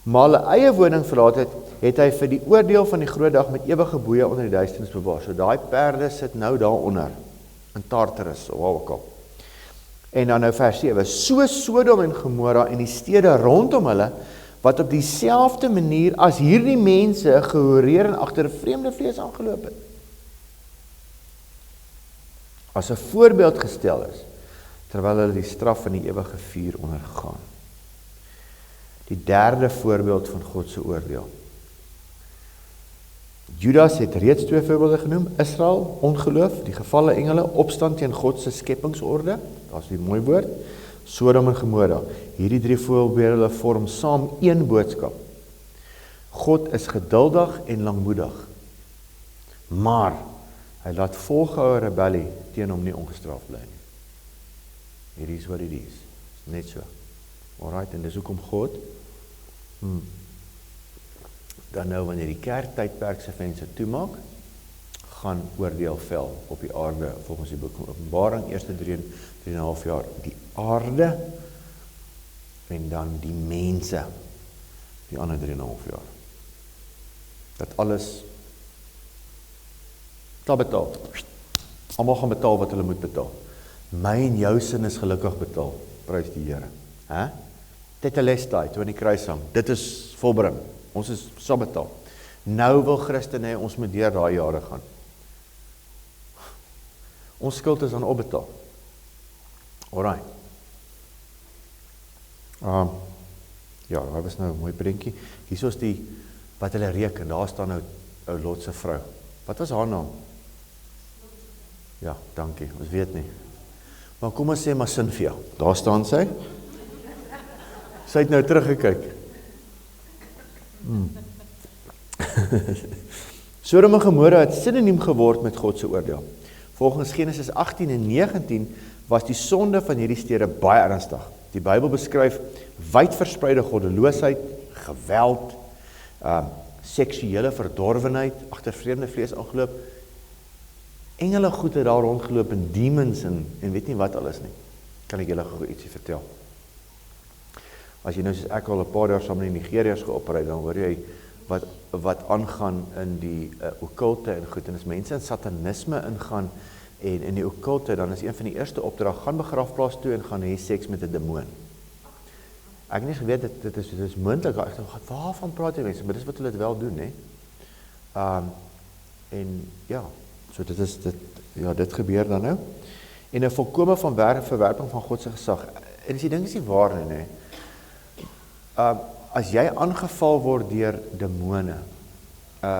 Speaker 2: maar hulle eie woning verlaat het, het hy vir die oordeel van die groot dag met ewige boeye onder die duisternis bewaar. So daai perde sit nou daaronder in Tartarus of waar ook al. En dan nou vers 7. So Sodom en Gomorra en die stede rondom hulle wat op dieselfde manier as hierdie mense gehoreer en agter 'n vreemde vlees aangeloop het. As 'n voorbeeld gestel is terwyl hulle die straf van die ewige vuur ondergaan. Die derde voorbeeld van God se oordeel. Judas het reeds 2 voorbeelde genoem, Israel, ongeloof, die gevalle engele, opstand teen God se skepingsorde, daar's die mooi woord, Sodom en Gomorra. Hierdie 3 voorbeelde vorm saam een boodskap. God is geduldig en langmoedig, maar hy laat volgehoue rebellie teen hom nie ongestraft bly nie. It is what it is. Net so. Alright, en dis hoekom God dan nou wanneer die kerktydperk se venster toemaak, gaan oordeel vel op die aarde volgens die boek van Openbaring, eerste 3,5 jaar die aarde en dan die mense die ander 3,5 jaar. Dat alles klaar betaal. Almal gaan betaal wat hulle moet betaal. My en jou sin is gelukkig betaal. Prys die Here. Hè? Tetelestai, toe in die kruis hang. Dit is volbring. Ons is sal betaal. Nou wil Christene hê ons moet deur daai jare gaan. Ons skuld is aan opbetaal. Alright. Ja, daar was nou 'n mooi prentjie. Hier is die wat hulle reken. Daar staan nou ou Lot se vrou. Wat was haar naam? Ja, dankie. Ons weet nie. Maar kom ons sê maar Cynthia. Daar staan sy. Sy het nou teruggekyk. Sodom en Gomorra het sinoniem geword met God se oordeel. Volgens Genesis 18 en 19 was die sonde van hierdie stede baie ernstig. Die Bybel beskryf wydverspreide goddeloosheid, geweld, seksuele verdorwenheid, agter vreemde vlees aangeloop. Engele goed het daar rondgeloop en demons en weet nie wat alles nie. Kan ek julle gou ietsie vertel? As jy nou soos ek al 'n paar jaar saam in Nigeriërs geopereer, dan hoor jy wat aangaan in die okkulte en goed, en as mense in satanisme ingaan en in die okkulte, dan is een van die eerste opdrag, gaan begrafplaas toe en gaan hê seks met 'n demoon. Ek het nie geweet dit is moontlik. Ek dink, waarvan praat jy mense? Maar dis wat hulle dit wel doen, hè? En ja, so dit gebeur dan nou. En 'n volkome verwerping van God se gesag. En die ding is nie waar nie, hè? As jy aangeval word deur demone,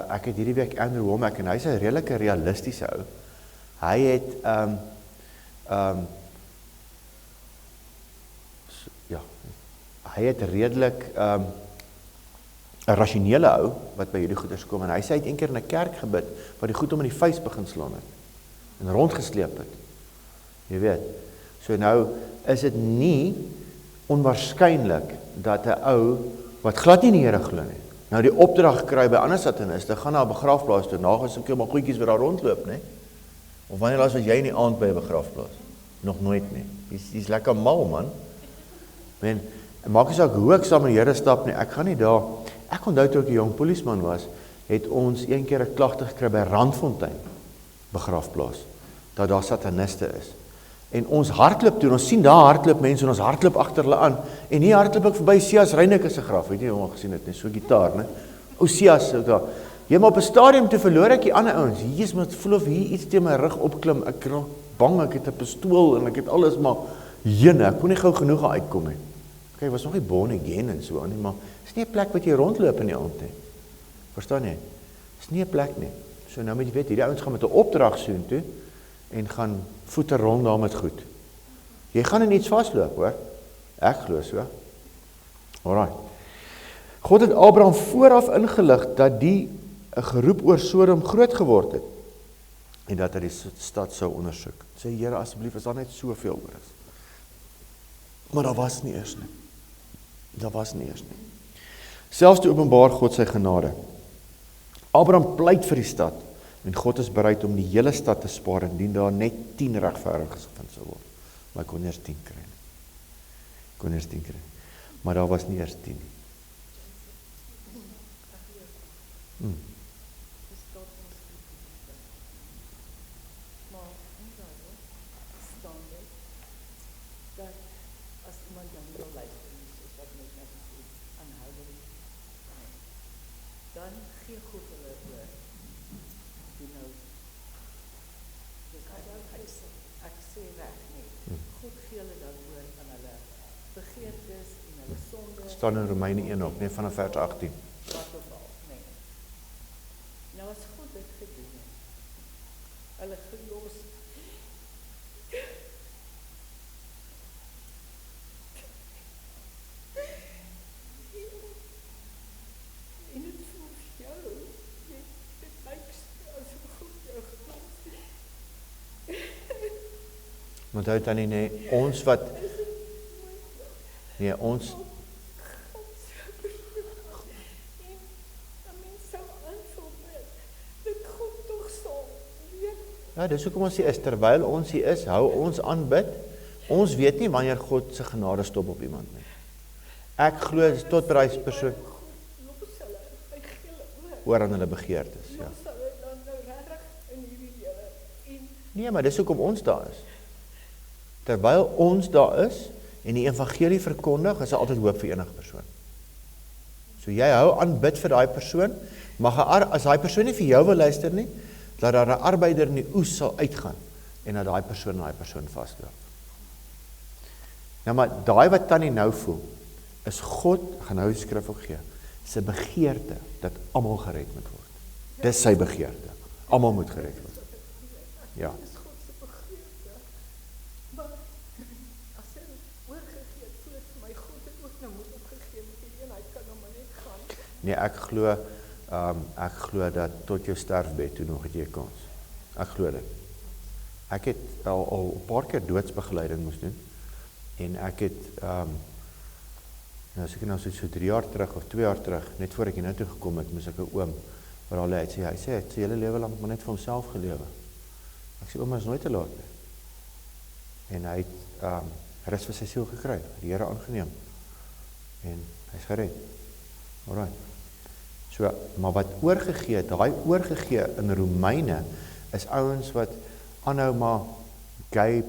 Speaker 2: ek het hierdie week Andrew Womack, en hy's 'n redelike realistiese ou. Hy het hy het redelik 'n rasionele ou wat by hierdie goeders kom, en hy sê hy het een keer in 'n kerk gebid wat die goed om in die vuis begin slaan het en rondgesleep het. Jy weet. So nou is dit nie onwaarskynlik dat 'n ou wat glad nie in die Here glo nie, nou die opdrag kry by ander sataniste, gaan na 'n begrafplaas toe, na is ook maar goedjies wat daar rondloop, né? Of wanneer laas was jy in die aand by 'n begrafplaas? Nog nooit nie. Jy's lekker mal, man. En maak nie saak hoe ek saam met die Here stap nie, ek gaan nie daar. Ek onthou toe ek 'n jong polisieman was, het ons een keer 'n klagte gekry by Randfontein begrafplaas, dat daar sataniste is. En ons hardloop toe, ons sien daar hardloop mense, en ons hardloop agter hulle aan, en hier hardloop ek verby Sias Reyneke se graf, weet jy hom al gesien het, net so gitaar, né? O Sias, daar. Jy maar op 'n stadium toe verloor ek die ander ouens. Hier is met voel of hier iets teen my rug opklim. Ek raak bang, ek het 'n pistool en ek het alles, maar jene, ek kon nie gou genoeg uitkom nie. Kyk, was nog nie born again en so aan nie, maar is nie 'n plek wat jy rondloop in die aand nie. Verstaan jy? Is nie 'n plek nie. So nou moet jy weet, hierdie ouens gaan met 'n opdrag soontoe en gaan voete rond daar met goed. Jy gaan in iets vasloop, hoor. Ek glo so. Alraai. God het Abraham vooraf ingelig dat die 'n geroep oor Sodom groot geword het en dat hy die stad sou ondersoek. Sê Here, asseblief, as daar net soveel oor is. Maar daar was nie eers nie. Daar was nie eers nie. Selfs toe openbaar God sy genade. Abraham pleit vir die stad en God is bereid om die hele stad te spaar indien daar net 10 regverdiges gevind sou word. Maar ek kon nie eers 10 kry nie. Kon eers 10 kry. Maar daar was nie eers 10 nie. Staan in Romeine 1 ook, nee, vanaf vers 18.
Speaker 3: Nou as God dit gedoen het, hulle gelos, en het voel vir jou, dit lyk asof God
Speaker 2: Want hou Tannie, nee, ons wat, nee, ons,
Speaker 3: En 'n mens sou aansou dat God tog sal weet.
Speaker 2: ja, dis hoekom ons hier is, terwyl ons hier is, hou ons aanbid, ons weet nie wanneer God se genade stop op iemand nie. Ek glo tot by die persoon,
Speaker 3: Los hulle, hy gee hulle oor.
Speaker 2: oor aan hulle begeertes, ja.
Speaker 3: Los hulle dan nou regtig in hierdie lewe. En
Speaker 2: Nee, maar dis hoekom ons daar is. Terwyl ons daar is, en die evangelie verkondig, is daar altyd hoop vir enige persoon. So jy hou aan bid vir daai persoon, mag as daai persoon nie vir jou wil luister nie, dat daar 'n arbeider in die oes sal uitgaan, en dat daai persoon vasloop. Nou maar, daai wat Tannie nou voel, is God, gaan nou die skrif ook gee, sy begeerte, dat almal gered moet word. Dis sy begeerte. Almal moet gered word. Ja.
Speaker 3: dis God se begeerte. Maar as hy oorgegee het, so het my God het ook nou moet opgegee met die eenheid kan nou maar net gaan.
Speaker 2: Nee, ek glo dat tot jou sterfbed toe nog het jy kans. Ek glo dit. Ek het al 'n paar keer doodsbegeleiding moes doen, en ek het, nou seker nou so 3 jaar terug, of 2 jaar terug, net voor ek hier nou toe gekom het, moes ek 'n oom, waar al hy sê, hy het sy hele lewe lank maar net vir homself gelewe. Ek sê, oom, is nooit te laat nie. En hy het rus vir sy siel gekry, die Here aangeneem, en hy is gered. Alright. So, maar wat oorgegee, daai oorgegee in Romeine, is ouens wat aanhou maar gay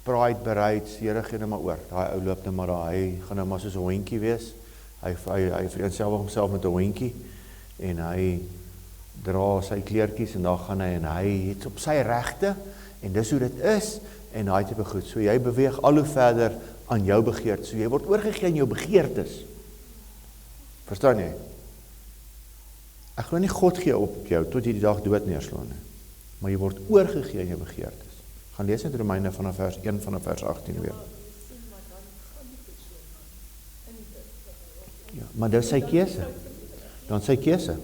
Speaker 2: pride bereid, Here gee nou maar oor. Daai ou loop nou maar daar, hy gaan nou maar soos 'n hondjie wees. Hy vereenselwig homself met 'n hondjie, en hy dra sy kleertjies, en daar gaan hy, en hy het op sy regte, en dis hoe dit is, en daai tipe goed. So jy beweeg al hoe verder aan jou begeertes. So jy word oorgegee aan jou begeertes. Verstaan jy? Ek glo nie God gee op jou tot jy die dag dood neerslaan nie. Maar jy word oorgegee aan jou begeertes. Gaan lees net Romeine vanaf vers 1 vanaf vers 18 weer. Ja, maar dis sy keuse. Dan sy keuse.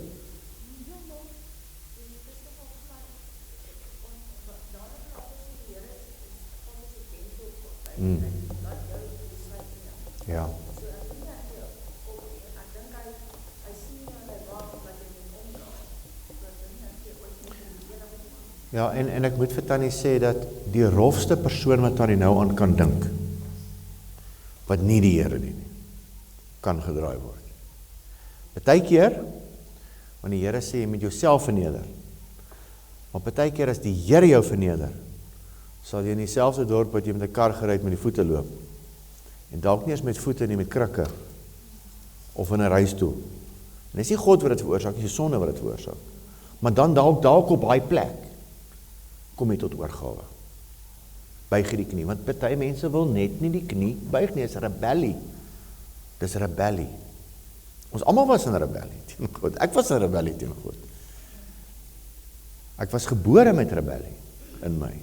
Speaker 2: Ja. Ja, en ek moet vir Tannie sê dat die rofste persoon wat Tannie nou aan kan dink, wat nie die Here dien nie, kan gedraai word. Partykeer, want die Here sê jy moet jouself verneder, maar partykeer as die Here jou verneder, sal jy in dieselfde dorp wat jy met 'n kar gery met die voete loop, en dalk nie eens met voete nie, met krikke, of in 'n reistool. En dis nie God wat dit veroorsaak, dis die sonde wat dit veroorsaak. Maar dan dalk op daai plek, kom jy tot oorgawe. Buig die knie, want party mense wil net nie die knie buig nie, is rebellie. Dis rebellie. Ons almal was in rebellie teen God. Ek was in rebellie teen God. Ek was gebore met rebellie in my.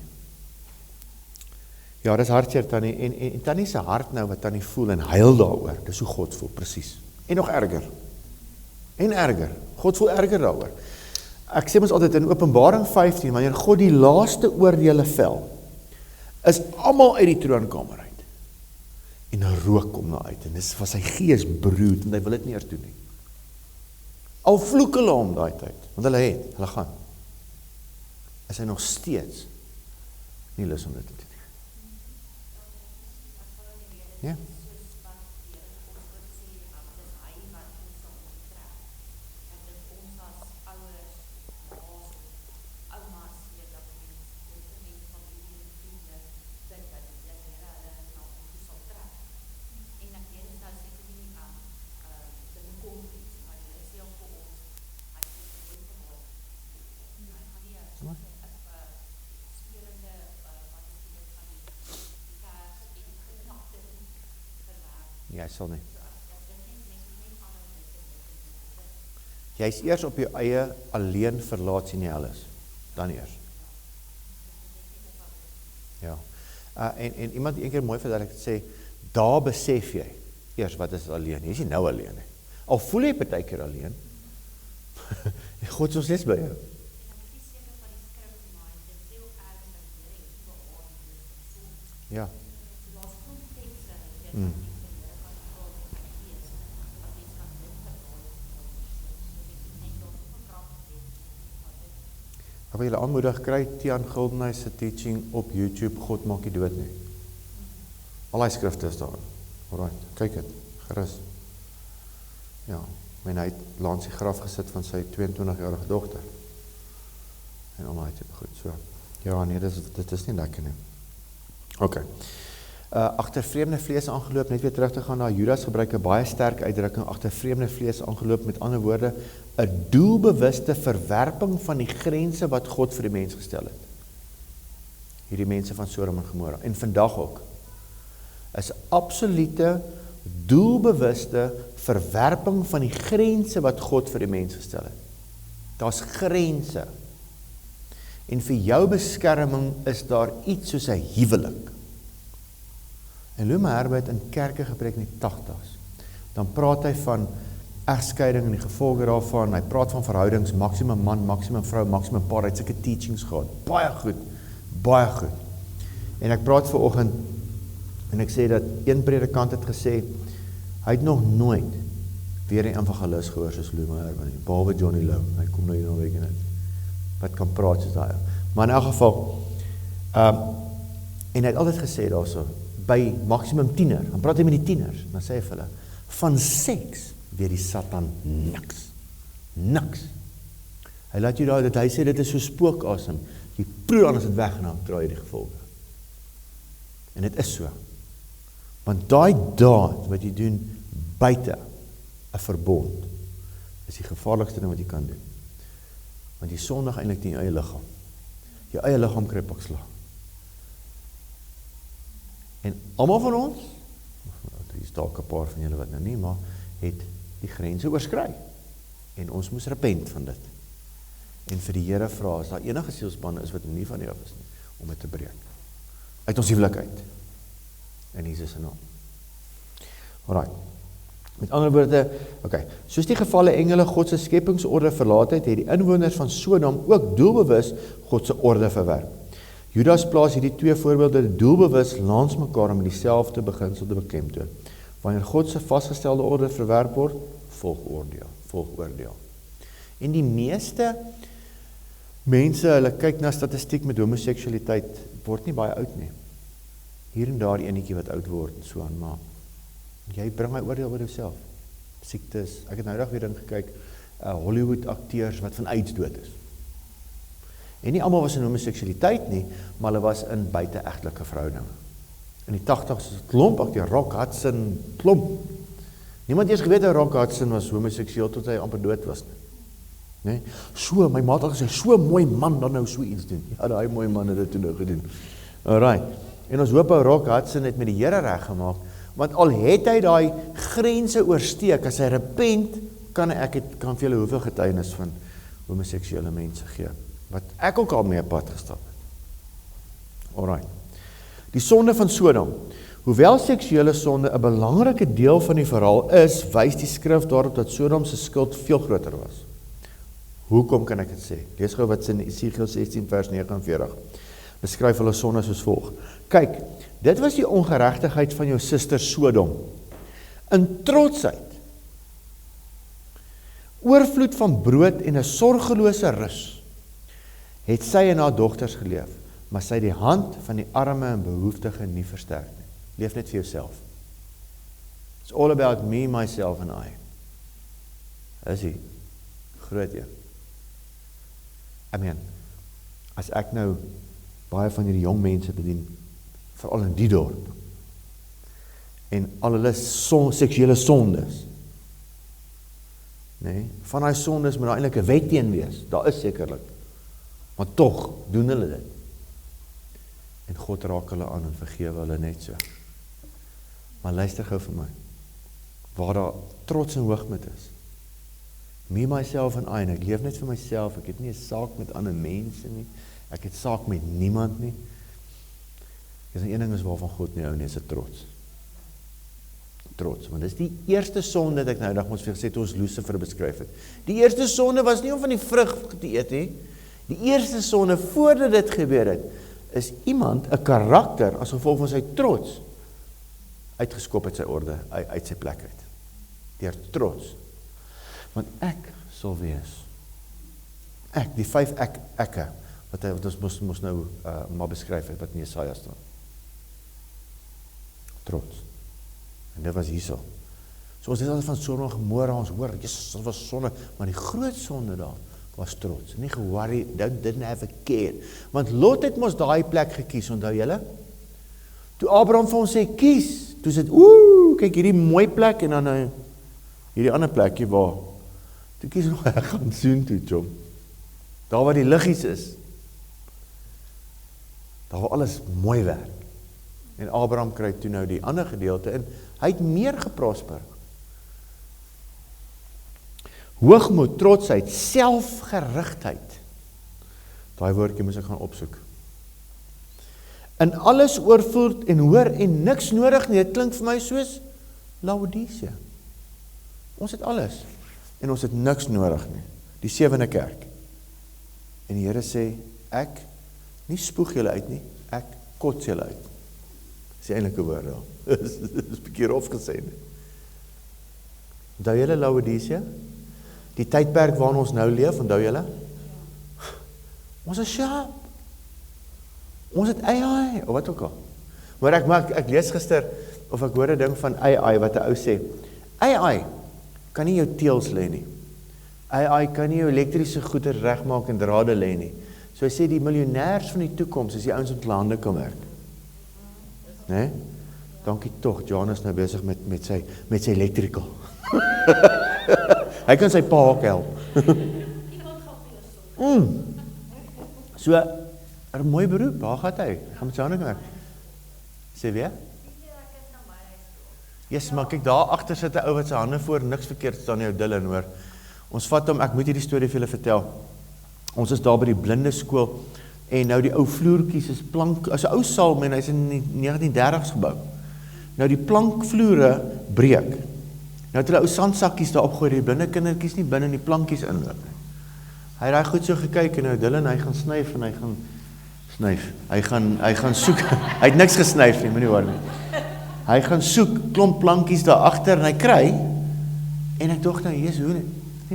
Speaker 2: Ja, dis hartseer Tannie, en Tannie se hart nou wat Tannie voel en huil daaroor, dis hoe God voel, presies. En nog erger. En erger. God voel erger daaroor. Ek sê ons altyd in Openbaring 15, wanneer God die laaste oordeele vel, is almal uit die troonkamer uit. En 'n rook kom daar uit, en dis van sy gees broed, en hy wil dit nie eers doen nie. Al vloek hulle om daai tyd, want hulle gaan. Is hy nog steeds nie lus om dit te doen. Ja. Jy sal nie. Jy is eers op jou eie alleen verlaat sien jy alles. Dan eers. Ja. En iemand een keer mooi verduidelik sê, daar besef jy eers wat is alleen. Jy is nie nou alleen nie. Al voel jy partykeer alleen. God is ons steeds by jou. Ja. Ek wil julle aanmoedig, kry Tiaan Gildenhuys se teaching op YouTube, God maak nie dood nie. Al die skrifte is daar. Alright, kyk dit, gerus. Ja, hy het langs die graf gesit van sy 22-jarige dogter. En al die tipe goed, so. Ja, nee, dit is nie lekker nie. Ok. Agter vreemde vlees aangeloop, net weer terug te gaan na Judas gebruik 'n baie sterk uitdrukking, agter vreemde vlees aangeloop, met ander woorde, 'n doelbewuste verwerping van die grense wat God vir die mens gestel het. Hierdie mense van Sodom en Gomorra, en vandag ook, is absolute, doelbewuste verwerping van die grense wat God vir die mens gestel het. Daar's grense. En vir jou beskerming is daar iets soos 'n huwelik. En Lou Merbe het in kerke gepreek in die 80's. Dan praat hy van egskeiding en die gevolge daarvan. Hy praat van verhoudings, maksimum man, maksimum vrou, maksimum paar. Hy het sulke teachings gehad. Baie goed. Baie goed. En ek praat vanoggend en ek sê dat een predikant het gesê, hy het nog nooit weer 'n evangelis gehoor soos Lou Merbe nie, behalwe Johnny Lou. Hy kom nou hier nog week in het. Wat kan praat soos daai. Maar in elk geval, en hy het altyd gesê daarso, by maksimum tiener, dan praat hy met die tieners, dan sê hy vir hulle, van seks weet die Satan niks. Niks. Hy laat jy daar, dat hy sê, dit is so spookasem, jy proe aan as het weg en dan draai jy die gevolge. En dit is so. Want daai daad wat jy doen buite 'n verbond, is die gevaarlikste ding wat jy kan doen. Want jy sondig eintlik teen jou eie liggaam. Jou eie liggaam kry pakslag. En almal van ons, hier is dalk 'n paar van julle wat nou nie, maar het die grense oorskry. En ons moes repent van dit. En vir die Here vra, as daar enige sielspanne is wat nie van die af is nie, om dit te breek. Uit ons huwelik uit. In Jesus se naam. Alright. Met ander woorde, okay, soos die gevalle engele God se skepingsorde verlaat het die inwoners van Sodom ook doelbewus God se orde verwerp. Judas plaas hierdie twee voorbeelde doelbewus langs mekaar om dieselfde beginsel te beklemtoon. Wanneer God se vasgestelde orde verwerp word, volg oordeel. En die meeste mense, hulle kyk na statistiek met homoseksualiteit, word nie baie oud nie. Hier en daar enetjie wat oud word, so aan, maar jy bring my oordeel oor jouself. Siektes, ek het nou dag weer ding gekyk, Hollywood akteurs wat van AIDS dood is. En nie almal was in homoseksualiteit nie, maar hulle was in buite-egtelike verhoudinge. In die 80's is het klomp akteurs, Rock Hudson, klomp. Niemand eers geweet dat Rock Hudson was homoseksueel tot hy amper dood was nie. Nee? So, my maat het gesê, so mooi man dan nou so iets doen. Ja, daai mooi man het dit toe nou gedoen. Alright. En ons hoop Rock Hudson het met die Here reggemaak, want al het hy daai grense oorsteek, as hy repent, kan vir julle hoeveel getuienis van homoseksuele mense gee, wat ek ook al mee op pad gestap het. Alright. Die sonde van Sodom. Hoewel seksuele sonde 'n belangrike deel van die verhaal is, wys die skrif daarop dat Sodom se skuld veel groter was. Hoekom kan ek dit sê? Lees gou wat in Esegiel 16 vers 49. Beskryf hulle sonde soos volg. Kyk, dit was die ongeregtigheid van jou suster Sodom. In trotsheid, oorvloed van brood en 'n sorgelose rus, het sy en haar dogters geleef, maar sy het die hand van die arme en behoeftige nie versterk nie. Leef net vir jouself. It's all about me, myself and I. Is hy? Groot een. As ek nou baie van hierdie jong mense bedien, veral in die dorp, en al hulle seksuele sondes, nee, van die sondes moet daar eintlik 'n wet teen wees, daar is sekerlik, maar tog doen hulle dit, en God raak hulle aan en vergewe hulle net so. Maar luister gou vir my, waar daar trots en hoogmoed is, me, myself en I, en ek leef net vir myself, ek het nie 'n saak met ander mense nie, ek het saak met niemand nie, is een ding is waarvan God nie hou nie, is 'n trots. Trots, want dis die eerste sonde dat ek nou dag ons vir gesê toe ons Lucifer beskryf het. Die eerste sonde was nie om van die vrug te eet nie, die eerste sonde voordat dit gebeur het, is iemand, 'n karakter, as gevolg van sy trots, uitgeskop uit sy orde, uit sy plek uit. Deur trots. Want ek sal wees. Ek, die 5 ekke, wat ons moes nou maar beskryf het, wat in Jesaja staan. Trots. En dit was hierso. So ons het altyd van Sodom en Gomorra, ons hoor, Jesus, dit was sonde, maar die groot sonde daar was trots. Nie geworry, didn't have a care. Want Lot het mos daai plek gekies, onthou julle? Toe Abraham vir ons sê, kies, toe sê, kyk hierdie mooi plek, en dan hierdie ander plekkie waar, toe kies nog, ek gaan soen toe, chom. Daar waar die liggies is, daar waar alles mooi werk. En Abraham kry toe nou die ander gedeelte, en hy het meer geprosper. Hoogmoed, trotsheid, selfgerigtheid. Daai woordjie moet ek gaan opsoek. In alles oorvloed en hoor en niks nodig nie, dit klink vir my soos Laodicea. Ons het alles, en ons het niks nodig nie. Die 7de kerk. En die Here sê, ek, nie spoeg julle uit nie, ek kots julle uit. Dis die eindelike woord daar. Dis 'n bietjie rof gesê nie. Onthou julle Laodicea? Die tydperk waarin ons nou leef, onthou julle? Ons is sharp. Ons het AI, of wat ook al. Maar ek lees gister, of ek hoor 'n ding van AI, wat 'n ou sê, AI kan nie jou teels lê nie. AI kan nie jou elektriese goeder regmaak en drade lê nie. So hy sê, die miljonêers van die toekoms, is die ouens wat lande kan werk. Nee? Dankie tog, Jan is nou besig met sy electrical. Hy kan sy pa ook help. So, 'n mooi beroep, waar gaat hy? Hy gaan met sy hande werk. Sê weer? Yes, maar kyk, daar agter sit 'n ou wat sy hande voor, niks verkeerd staan jou Dylan, hoor. Ons vat hom, ek moet hierdie storie vir julle vertel. Ons is daar by die blinde skool, en nou die ou vloertjies is plank, as 'n ou saal, en hy is in die 1930s gebou. Nou die plankvloere breek. Nou het hulle ou sandsakkies daar opgooi, die blinde kindertjies nie binne in die plankies inloop. Hy het daai goed so gekyk, en nou Dylan, hy gaan snyf, en hy gaan snyf. Hy gaan soek, hy het niks gesnyf nie, moenie hoor nie. Hy gaan soek, klomp plankies daar agter, en hy kry, en ek dog nou, Jesus, hoe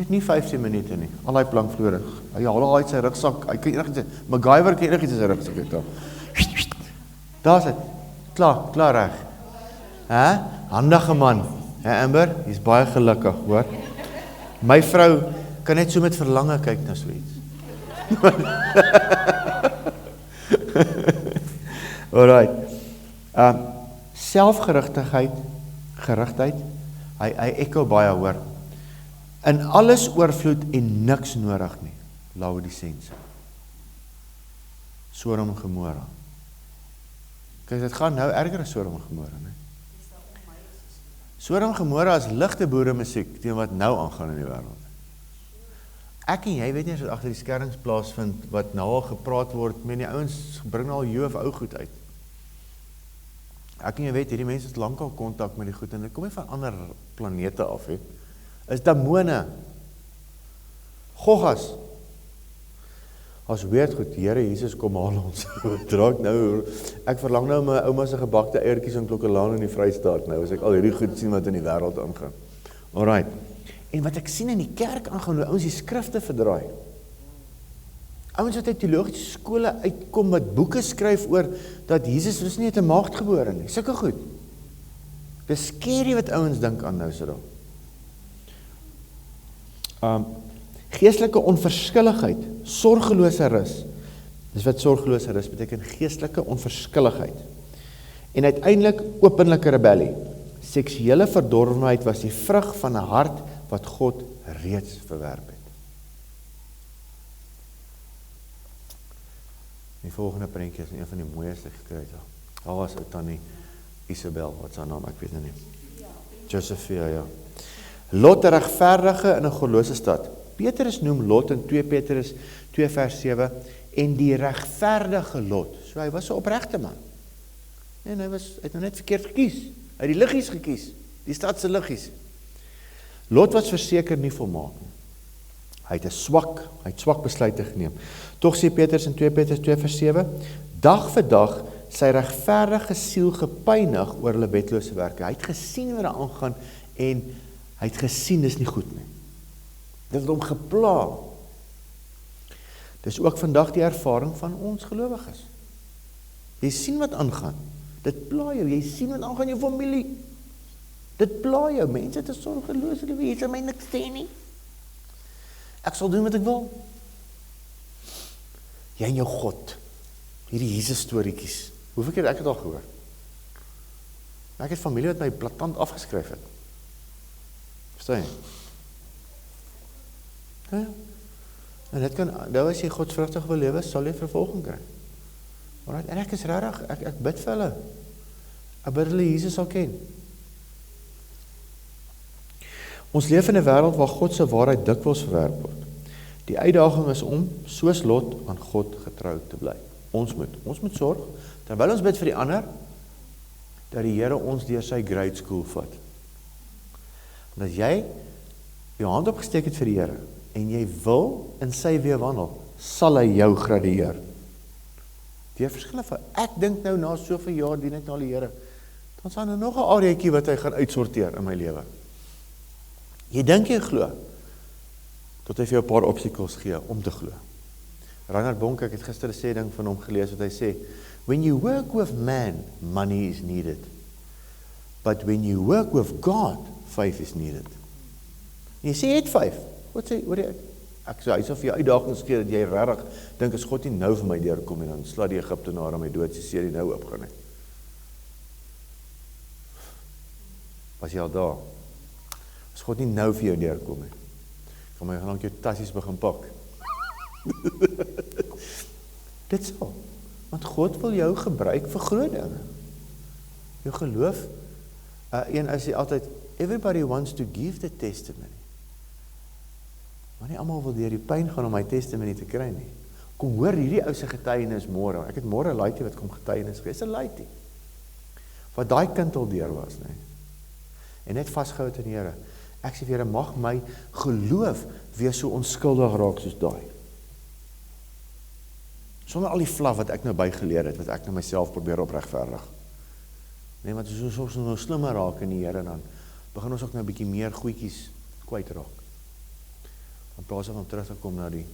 Speaker 2: nie 15 minute nie, al die plankvloere, hy haal al uit sy rugsak, hy kan enigiets, MacGyver kan enigiets in sy rugsak het daar. Daar is het, klaar reg. Handige man, Amber, hy is baie gelukkig, hoor. My vrou kan net so met verlange kyk na so iets. Alright. Selfgerigtheid, hy ekko baie, hoor. In alles oorvloed en niks nodig nie, Laodicense. Sodom en Gomorra. Kyk, dit gaan nou erger as Sodom en Gomorra, nee. Sodom en Gomorra is ligte boere musiek teen wat nou aangaan in die wêreld. Ek en jy weet nie as wat agter die skerms plaasvind, wat nou al gepraat word, met die ouens bring al ou goed uit. Ek en jy weet, hierdie mense het lankal kontak met die goed, en dit kom nie van ander planete af, he. Is demone, Goggas, as weet goed, Here Jesus kom haal ons, draak nou, ek verlang nou my ouma se gebakte eiertjies in Klokkelaan in die Vrystaat nou, as ek al hierdie goed sien wat in die wêreld aangaan. Alright, en wat ek sien in die kerk aangaan, hoe ouens die skrifte verdraai. Ouens wat uit teologiese skole uitkom, wat boeke skryf oor, dat Jesus was nie uit 'n maagd gebore nie, sulke goed. Dis scary wat ouens dink aan nou so daar. Geestelike onverskilligheid, sorgelose rus. Dis wat sorgelose rus beteken, geestelike onverskilligheid. En uiteindelik openlike rebellie. Seksuele verdorwenheid was die vrug van 'n hart wat God reeds verwerp het. Die volgende prentjie is een van die mooiste gekry het. Daar was ou tannie Isabel, wat is haar naam, ek weet nou nie. Josephia, ja. Lot, 'n regverdige in 'n goddelose stad. Petrus noem Lot in 2 Petrus 2 vers 7 en die regverdige Lot. So hy was 'n opregte man. En hy het nou net verkeerd gekies. Hy het die liggies gekies, die stad se liggies. Lot was verseker nie volmaak nie. Hy het swak besluite geneem. Tog sê Petrus in 2 Petrus 2 vers 7, dag vir dag sy regverdige siel gepynig oor hulle wettelose werke. Hy het gesien wat daar aangaan en hy het gesien dis nie goed nie. Dit het hom gepla. Dis ook vandag die ervaring van ons gelowiges. Jy sien wat aangaan. Dit pla jou. Jy sien wat aangaan in jou familie. Dit pla jou. Mense het 'n sorgelose lewe. Jy sal my niks sê nie. Ek sal doen wat ek wil. Jy en jou God. Hierdie Jesus storieetjies. Hoeveel keer ek het al gehoor? Ek het familie wat my blaatant afgeskryf het. Verstaan jy? Ja. En dit kan, nou as jy godsvrugtig wil lewe, sal jy vervolging kry. Alright, en ek is regtig, ek bid vir hulle. Ek bid hulle Jesus sal ken. Ons leef in 'n wêreld waar God se waarheid dikwels verwerp word. Die uitdaging is om, soos Lot, aan God getrou te bly. Ons moet sorg, terwyl ons bid vir die ander, dat die Here ons deur sy grade school vat. En as jy jou hand opgesteek het vir die Here, en jy wil in sy weë wandel, sal hy jou gradeer. Deur verskille van, ek dink nou na soveel jaar dien ek na die Here, dan sal nou nog 'n areetjie wat hy gaan uitsorteer in my lewe. Jy dink jy glo, tot hy vir jou 'n paar obstacles gee om te glo. Reinhard Bonk, ek het gister 'n sê ding van hom gelees wat hy sê, when you work with man, money is needed. But when you work with God, faith is needed. En jy sê jy het 5. Wat sê, ek sê, hy sal vir jou uitdagings gee, dat jy regtig dink, as God nie nou vir my deurkom, en dan sla die Egiptenaar aan my dood, sy sê die nou opgaan het. Was jy al daar? As God nie nou vir jou deurkom het, kan my gaan jou tassies begin pak. Dit sal, want God wil jou gebruik vir groot dinge. Jou geloof, een is hy altyd, everybody wants to give the testimony. Maar nie almal wil deur die pyn gaan om my testimony te kry nie. Kom hoor hierdie ou se getuienis môre. Ek het môre 'n laaitjie wat kom getuienis gee. Dis 'n laaitjie. Wat daai kind al deur was, nê. En net vasgehou het in die Here. Ek sê vir Here, mag my geloof weer so onskuldig raak soos daai. Sonder al die flaf wat ek nou bygeleer het, wat ek nou myself probeer opregverdig. Nee, want as ons nou slimmer raak in die Here, dan begin ons ook nou 'n bietjie meer goedjies kwyt raak. In plaas van terug te kom na die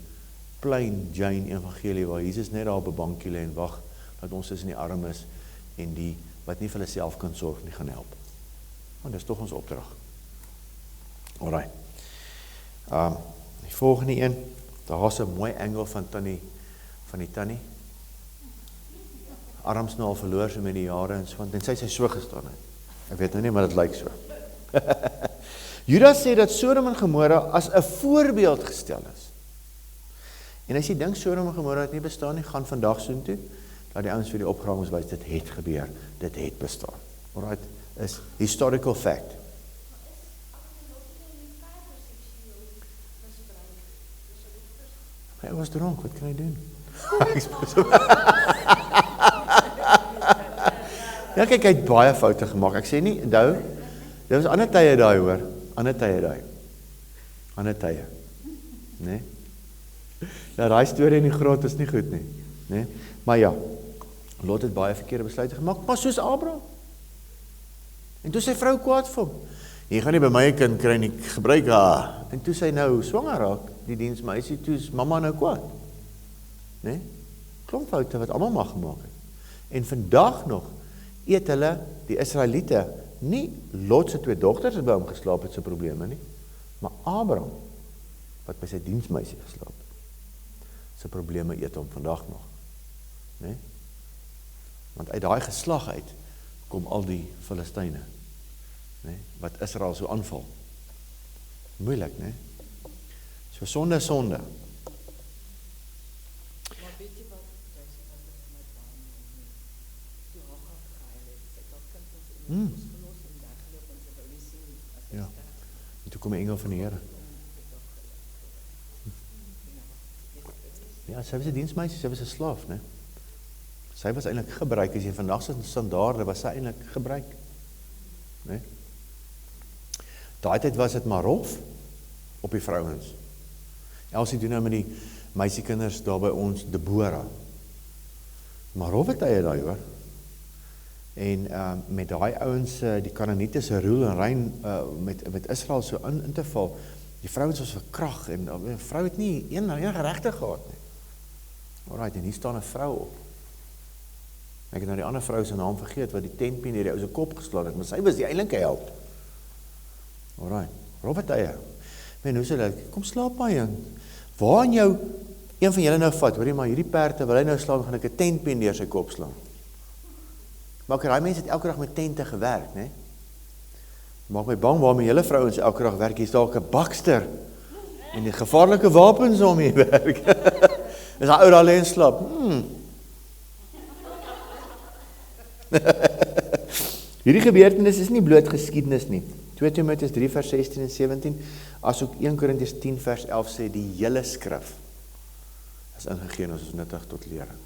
Speaker 2: plain Jane evangelie, waar Jesus net daar op 'n bankie lê en wag, dat ons tussen die armes en die wat nie vir hulle self kan sorg nie gaan help. Want dis tog ons opdrag. Alright. Die volgende een, daar is 'n mooi angle van die tannie. Arms nou al verloor sy met die jare en so, en sy so gestaan het. Ek weet nou nie, maar dit lyk so. Judas sê dat Sodom en Gomorra as 'n voorbeeld gestel is. En as jy dink Sodom en Gomorra het nie bestaan nie, gaan vandag soontoe, laat die ouens vir die opgrawings wys, dit het gebeur, dit het bestaan. Alright, is historical fact. Hy was dronk, wat kan hy doen? Ja, kyk, hy het baie foute gemaak. Ek sê nie, onthou, dit was ander tye daai hoor, ander tye, nee? Ja, daai storie in die grot is nie goed nie, nee? Maar ja, Lot het baie verkeerde besluite gemaak, maar soos Abraham. En toe sy vrou kwaad vir hom, jy gaan nie by my 'n kind kry nie, gebruik haar. En toe sy nou swanger raak, die diensmeisie, toe is mamma nou kwaad. Nee? Klomp foute wat almal mag gemaak het. En vandag nog eet hulle, die Israeliete, nie Lot se 2 dogters wat by hom geslaap het, sy probleme nie, maar Abraham, wat by sy diensmeisie geslaap het, sy probleme eet hom vandag nog. Nee? Want uit daai geslag uit, kom al die Filistyne, nee? Wat Israel so aanval. Moeilik, nee? So sonde.
Speaker 3: Maar weet jy wat, jy sê dat dit my baan toe haar gehuil het, sy het al kind ons gelos en weggeloop en sy wil nie sien as sy
Speaker 2: Ja, en toe kom die engel van die Here. Ja, sy was 'n diensmeisie, sy was 'n slaaf, né? Sy was eintlik gebruik, as jy vandag se standaarde was sy eintlik gebruik, né? Daai tyd was dit maar rof op die vrouens. Elsie doen nou met die meisiekinders daar by ons, Deborah. Maar Robbertye daai hoor. En met daai ouens, die Kanaaniete se roel en rein met Israel so in te val, die vrouens was verkrag en die vrou het nie enige regte gehad nie. Alright, en hier staan 'n vrou op. Ek het nou die ander vrou se naam vergeet wat die tentpien hierdie ou se kop geslaan het, maar sy was die eintlike held. Alright, Robbertye. Men, hoe sê dit? Kom slaap maar jong. Waar in jou een van julle nou vat, hoor jy maar hierdie perde wil hy nou slaan, gaan ek 'n tentpien deur sy kop slaan. Maar daai mense het elke dag met tente gewerk, né? Maak my bang waarmee julle vrouens elke dag werk, hier's dalk 'n bakster en die gevaarlike wapens om hier werk. Is daai ou daar lê en slaap. Hierdie gebeurtenis is nie bloot geskiedenis nie. 2 Timoteus 3 vers 16 en 17, asook 1 Korintiërs 10 vers 11 sê, die hele skrif is ingegee en ons is nuttig tot lering.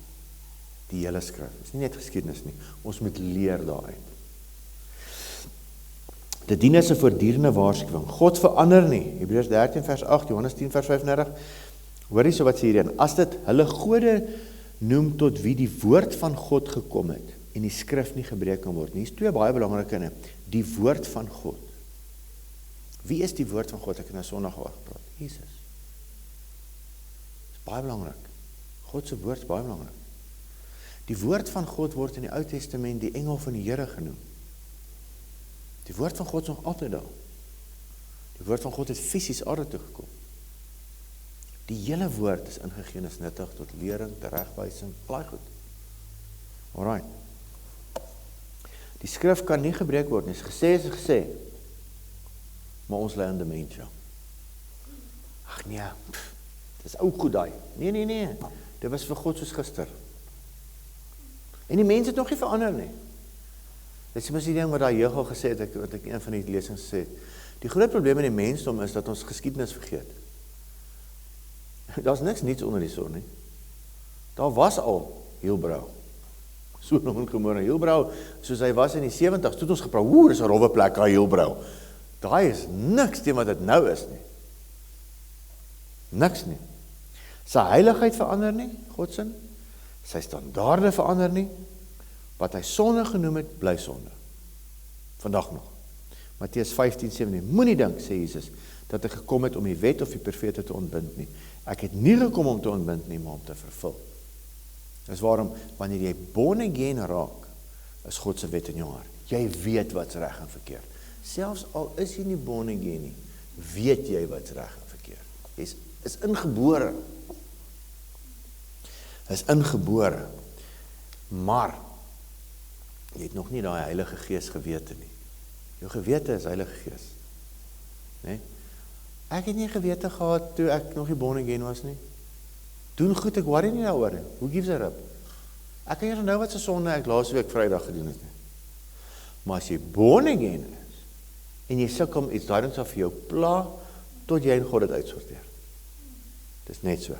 Speaker 2: Die hele skrif, is nie net geskiedenis nie, ons moet leer daaruit. Dit dien as 'n voortdurende waarskuwing. God verander nie. Hebreërs 13 vers 8, Johannes 10 vers 35. Hoor jy so wat sê hierin? As dit hulle gode noem tot wie die woord van God gekom het en die skrif nie gebreek kan word nie. Hier's 2 baie belangrike dinge. Die woord van God. Wie is die woord van God? Ek het nou Sondag oor gepraat. Jesus. Dis baie belangrik. God se woord is baie belangrik. Die woord van God word in die Ou Testament die engel van die Here genoem. Die woord van God is nog altyd daar. Die woord van God het fisies aarde toe gekom. Die hele woord is ingegee en is nuttig tot lering, teregwysing, baie goed. Alright. Die skrif kan nie gebreek word nie. Is gesê. Maar ons lê in dementia. Ag nee, dis ou goed daai. Nee. Dit was vir God soos gister. En die mense het nog nie verander nie. Dit is mos die ding wat daai jeug al gesê het, wat ek een van die lesings gesê het. Die groot probleem in die mensdom is dat ons geskiedenis vergeet. Daar's niks niets onder die son nie. Daar was al Heilbron. Sodom en Gomorra, Heilbron, soos hy was in die 70s, toe het ons gepraat, dis 'n rowwe plek, daai Heilbron. Daai is niks teen wat dit nou is nie. Niks nie. Sy heiligheid verander nie, God se. Sy standaarde verander nie. Wat hy sonde genoem het, bly sonde. Vandag nog. Matteus 15:17. Moenie dink, sê Jesus, dat ek gekom het om die wet of die profete te ontbind nie. Ek het nie gekom om te ontbind nie, maar om te vervul. Dis waarom, wanneer jy born again raak, is God se wet in jou hart. Jy weet wat's reg en verkeerd. Selfs al is jy nie born again nie, weet jy wat's reg en verkeerd. Jy is ingebore. Is ingebore. Maar jy het nog nie daai Heilige Gees gewete nie. Jou gewete is Heilige Gees. Nee? Ek het nie gewete gehad toe ek nog nie born again was nie. Doen goed, ek worry nie daaroor nie. Who gives a rip? Ek kan nie onthou wat se sonde ek laasweek Vrydag gedoen het nie. Maar as jy born again is en jy sukkel iets daarin sal vir jou pla tot jy en God dit uitsorteer. Dis net so.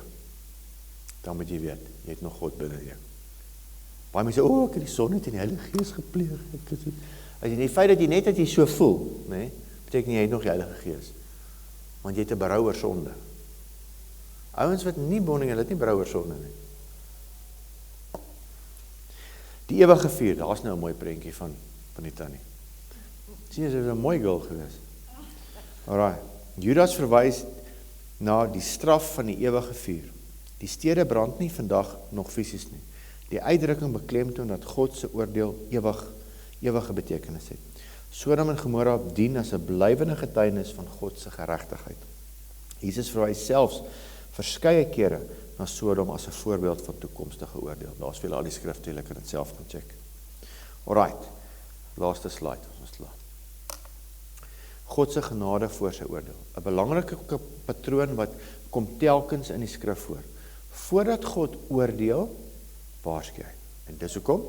Speaker 2: Dan moet jy weet, jy het nog God binne jou. Baie mense sê, ek het die sonde in die Heilige Gees gepleeg. As jy die feit dat jy net dat jy so voel, nee, beteken jy het nog die Heilige Gees. Want jy het 'n berou oor sonde. Ouens wat nie born again, hulle het nie berou oor sonde nie. Die ewige vuur, daar's nou 'n mooi prentjie van die tannie. Sien, sy was 'n mooi girl gewees. Alright. Judas verwys na die straf van die ewige vuur. Die stede brand nie vandag nog fisies nie. Die uitdrukking beklemtoon dat God se oordeel ewige betekenis het. Sodom en Gomorra dien as 'n blywende getuienis van God se geregtigheid. Jesus verwys selfs verskeie kere na Sodom as 'n voorbeeld van toekomstige oordeel. Daar's veel al die skrifte, jy kan dit self gaan check. Alright. Laaste slide, ons is klaar. God se genade voor sy oordeel. 'n Belangrike patroon wat kom telkens in die skrif voor. Voordat God oordeel, waarsku hy. En dis hoekom,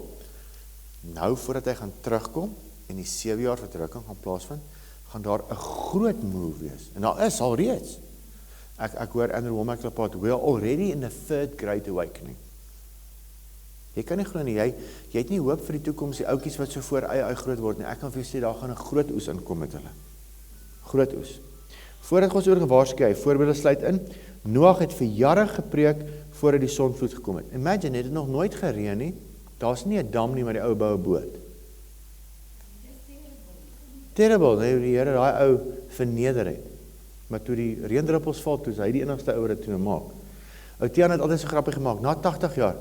Speaker 2: nou voordat hy gaan terugkom en die 7 jaar verdrukking gaan plaasvind, gaan daar 'n groot move wees. En daar is al reeds. Ek hoor Andrew Womack praat, we are already in the third great awakening. Jy kan nie glo nie, jy het nie hoop vir die toekoms, die ouetjies wat so voor eie groot word nie. Ek kan vir jou sê, daar gaan 'n groot oes inkom met hulle. Groot oes. Voordat God oor gewaarsku hy, voorbeelde sluit in, Noag het vir jare gepreek voordat die sonvloed gekom het. Imagine, het nog nooit gereën nie. Daar's nie 'n dam nie, maar die ou bou 'n boot. Terrible, nee, die Here daai ou verneder het. Maar toe die reendruppels val, toe is hy die enigste ou wat dit toe maak. Ou Tiaan het altyd so grappig gemaak, na 80 jaar.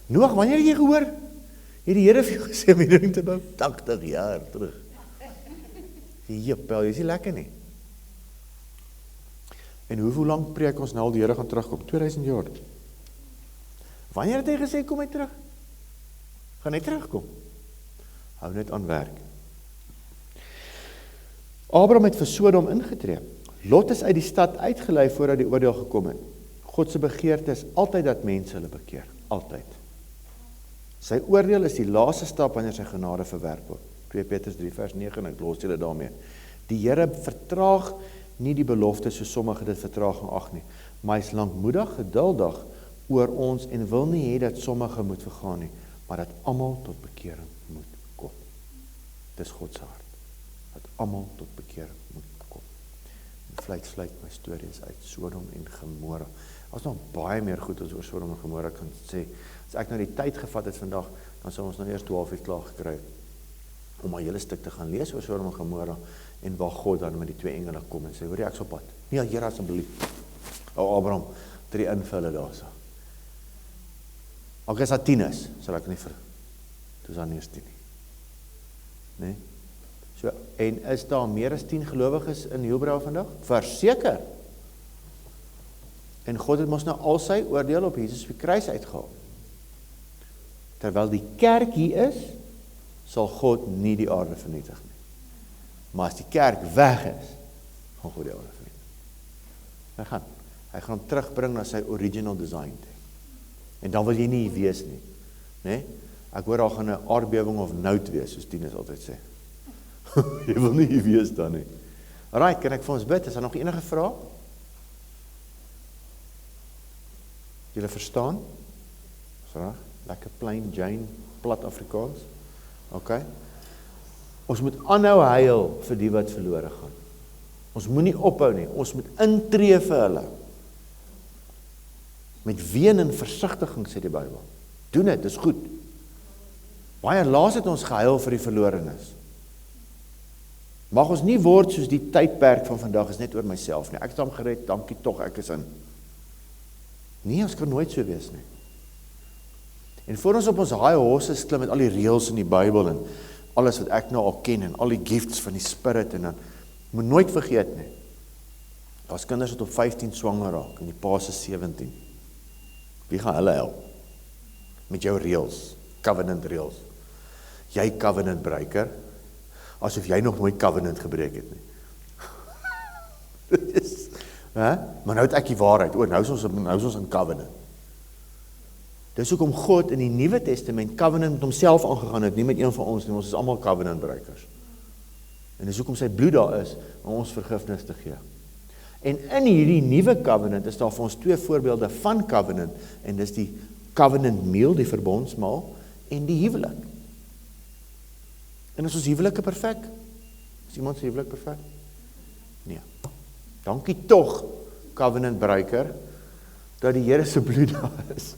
Speaker 2: Noag, wanneer het jy gehoor? Het die Here vir jou gesê om hierdie ding te bou? 80 jaar terug. Jepel, is nie lekker nie. En hoe lank preek ons nou al die Here gaan terugkom? 2000 jaar. Wanneer het hy gesê, kom hy terug? Gaan hy terugkom? Hou net aan werk. Abraham het vir Sodom ingetree. Lot is uit die stad uitgelei voordat die oordeel gekom het. God se begeerte is altyd dat mense hulle bekeer. Altyd. Sy oordeel is die laaste stap wanneer sy genade verwerp word. 2 Petrus 3 vers 9 en ek los julle daarmee. Die Here vertraag nie die belofte so sommige dit vertraging ag nie, maar hy is lankmoedig, geduldig oor ons en wil nie hê dat sommige moet vergaan nie, maar dat almal tot bekering moet kom. Dis God se hart. Dat almal tot bekering moet kom. En sluit my stories uit Sodom en Gomorra. Ons nog baie meer goed as oor Sodom en Gomorra kan sê. As ek nou die tyd gevat het vandag, dan sou ons nou eers 12 uur klaar gekry het om 'n hele stuk te gaan lees oor Sodom en Gomorra en waar God dan met die 2 engele kom en sê, hoor jy, ek's op pad. Nee, Here asseblief. O Abraham, 3 invulle daarso. Ook as dit 10 is, sal ek nie vir. Dis dan eers 10 nie. Nee? So, en is daar meer as 10 gelowiges in Hielbrau vandag? Verseker. En God het mos nou al sy oordeel op Jesus op die kruis uitgehaal. Terwyl die kerk hier is, sal God nie die aarde vernietig nie. Maar as die kerk weg is, gaan God die aarde vernietig. Hy gaan hom terugbring na sy original design toe. En dan wil jy nie hier wees nie. Nee? Ek hoor daar gaan 'n aardbewing of nout wees, soos Tinus altyd sê. Jy wil nie hier wees dan nie. Alright, kan ek vir ons bid? Is daar nog enige vrae? Julle verstaan? Vraag? Lekker plain Jane, plat Afrikaans. Okay. Ons moet aanhou huil vir die wat verlore gaan. Ons moenie ophou nie. Ons moet intree vir hulle. Met ween en versigtiging, sê die Bybel. Doen dit, dis goed. Baie laas het ons gehuil vir die verlorenes. Mag ons nie word soos die tydperk van vandag is net oor myself nie. Ek is dan gered, dankie tog, ek is in. Nee, ons kan nooit so wees nie. En voor ons op ons high horses klim met al die reëls in die Bybel en alles wat ek nou al ken en al die gifts van die Spirit en dan moet nooit vergeet nie. Daar's kinders wat op 15 swanger raak en die pa se 17. Wie gaan hulle help? Met jou reëls, covenant reëls. Jy covenant breaker, asof jy nog nooit covenant gebreek het nie. Maar nou het ek die waarheid, nou is ons in covenant. Dis hoekom God in die Nuwe Testament covenant met homself aangegaan het, nie met een van ons nie, ons is almal covenant breakers. En dis hoekom sy bloed daar is, om ons vergifnis te gee. En in hierdie nuwe covenant is daar vir ons 2 voorbeelde van covenant, en dis die covenant meal, die verbondsmaal, en die huwelik. En is ons huwelike perfek? Is iemand se huwelik perfek? Nee. Dankie tog, covenant breaker, dat die Here se bloed daar is.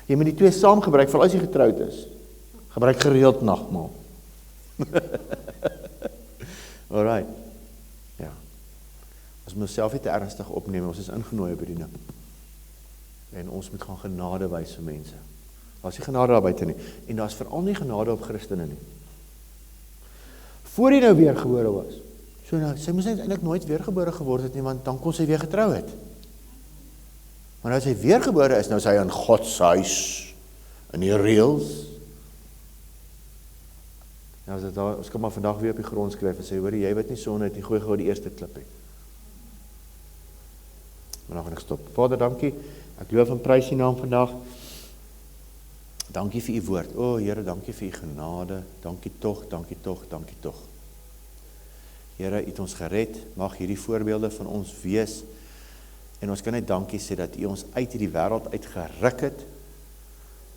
Speaker 2: Jy moet die 2 saam gebruik, veral as jy getroud is. Gebruik gereeld nagmaal. Alright. Ja. Ons moet onsself nie te ernstig opneem, ons is ingenooi by die nik. En ons moet gaan genade wys vir mense. Daar is nie genade daar buite nie. En daar is veral nie genade op Christene nie. Voor hy nou weergebore was. So nou, sy moes eintlik nooit weergebore geword het nie, want dan kon sy weer getrou het. Maar nou sy weergebore is, nou sy in God se huis, in die reëls. Nou as dit daar, ons kan maar vandag weer op die grond skryf en sê, hoor jy wat nie sonde het, jy gooi gou die eerste klippie. Maar dan gaan ek stop. Vader, dankie. Ek loof en prys U naam vandag. Dankie vir U woord. O, Here, dankie vir U genade. Dankie tog, dankie tog, dankie tog. Here, U het ons gered. Mag hierdie voorbeelde van ons wees. En ons kan net dankie sê dat U ons uit hierdie wêreld uitgeruk het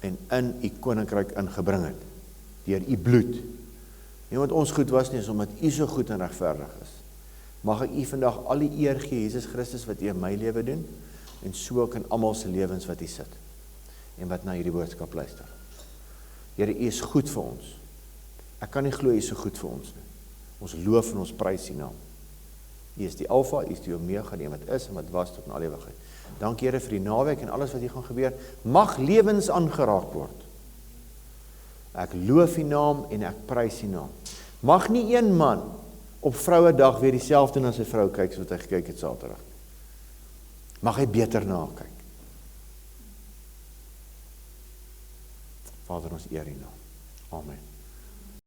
Speaker 2: en in U koninkryk ingebring het. Deur U bloed. Nie omdat ons goed was nie, is omdat U so goed en regverdig is. Mag ek U vandag al die eer gee, Jesus Christus, wat U in my lewe doen, en so ook in almal se lewens wat hier sit, en wat na hierdie boodskap luister. Here, U is goed vir ons. Ek kan nie glo U is so goed vir ons nie. Ons loof en ons prys U naam. U is die Alfa, U is die Omega, die wat is en wat was tot in al ewigheid. Dankie Here vir die naweek en alles wat hier gaan gebeur. Mag lewens aangeraak word. Ek loof U naam en ek prys U naam. Mag nie een man op Vrouedag weer dieselfde na sy vrou kyk soos wat hy gekyk het Saterdag. Mag hy beter na kyk. Vader, ons eer U naam. Amen.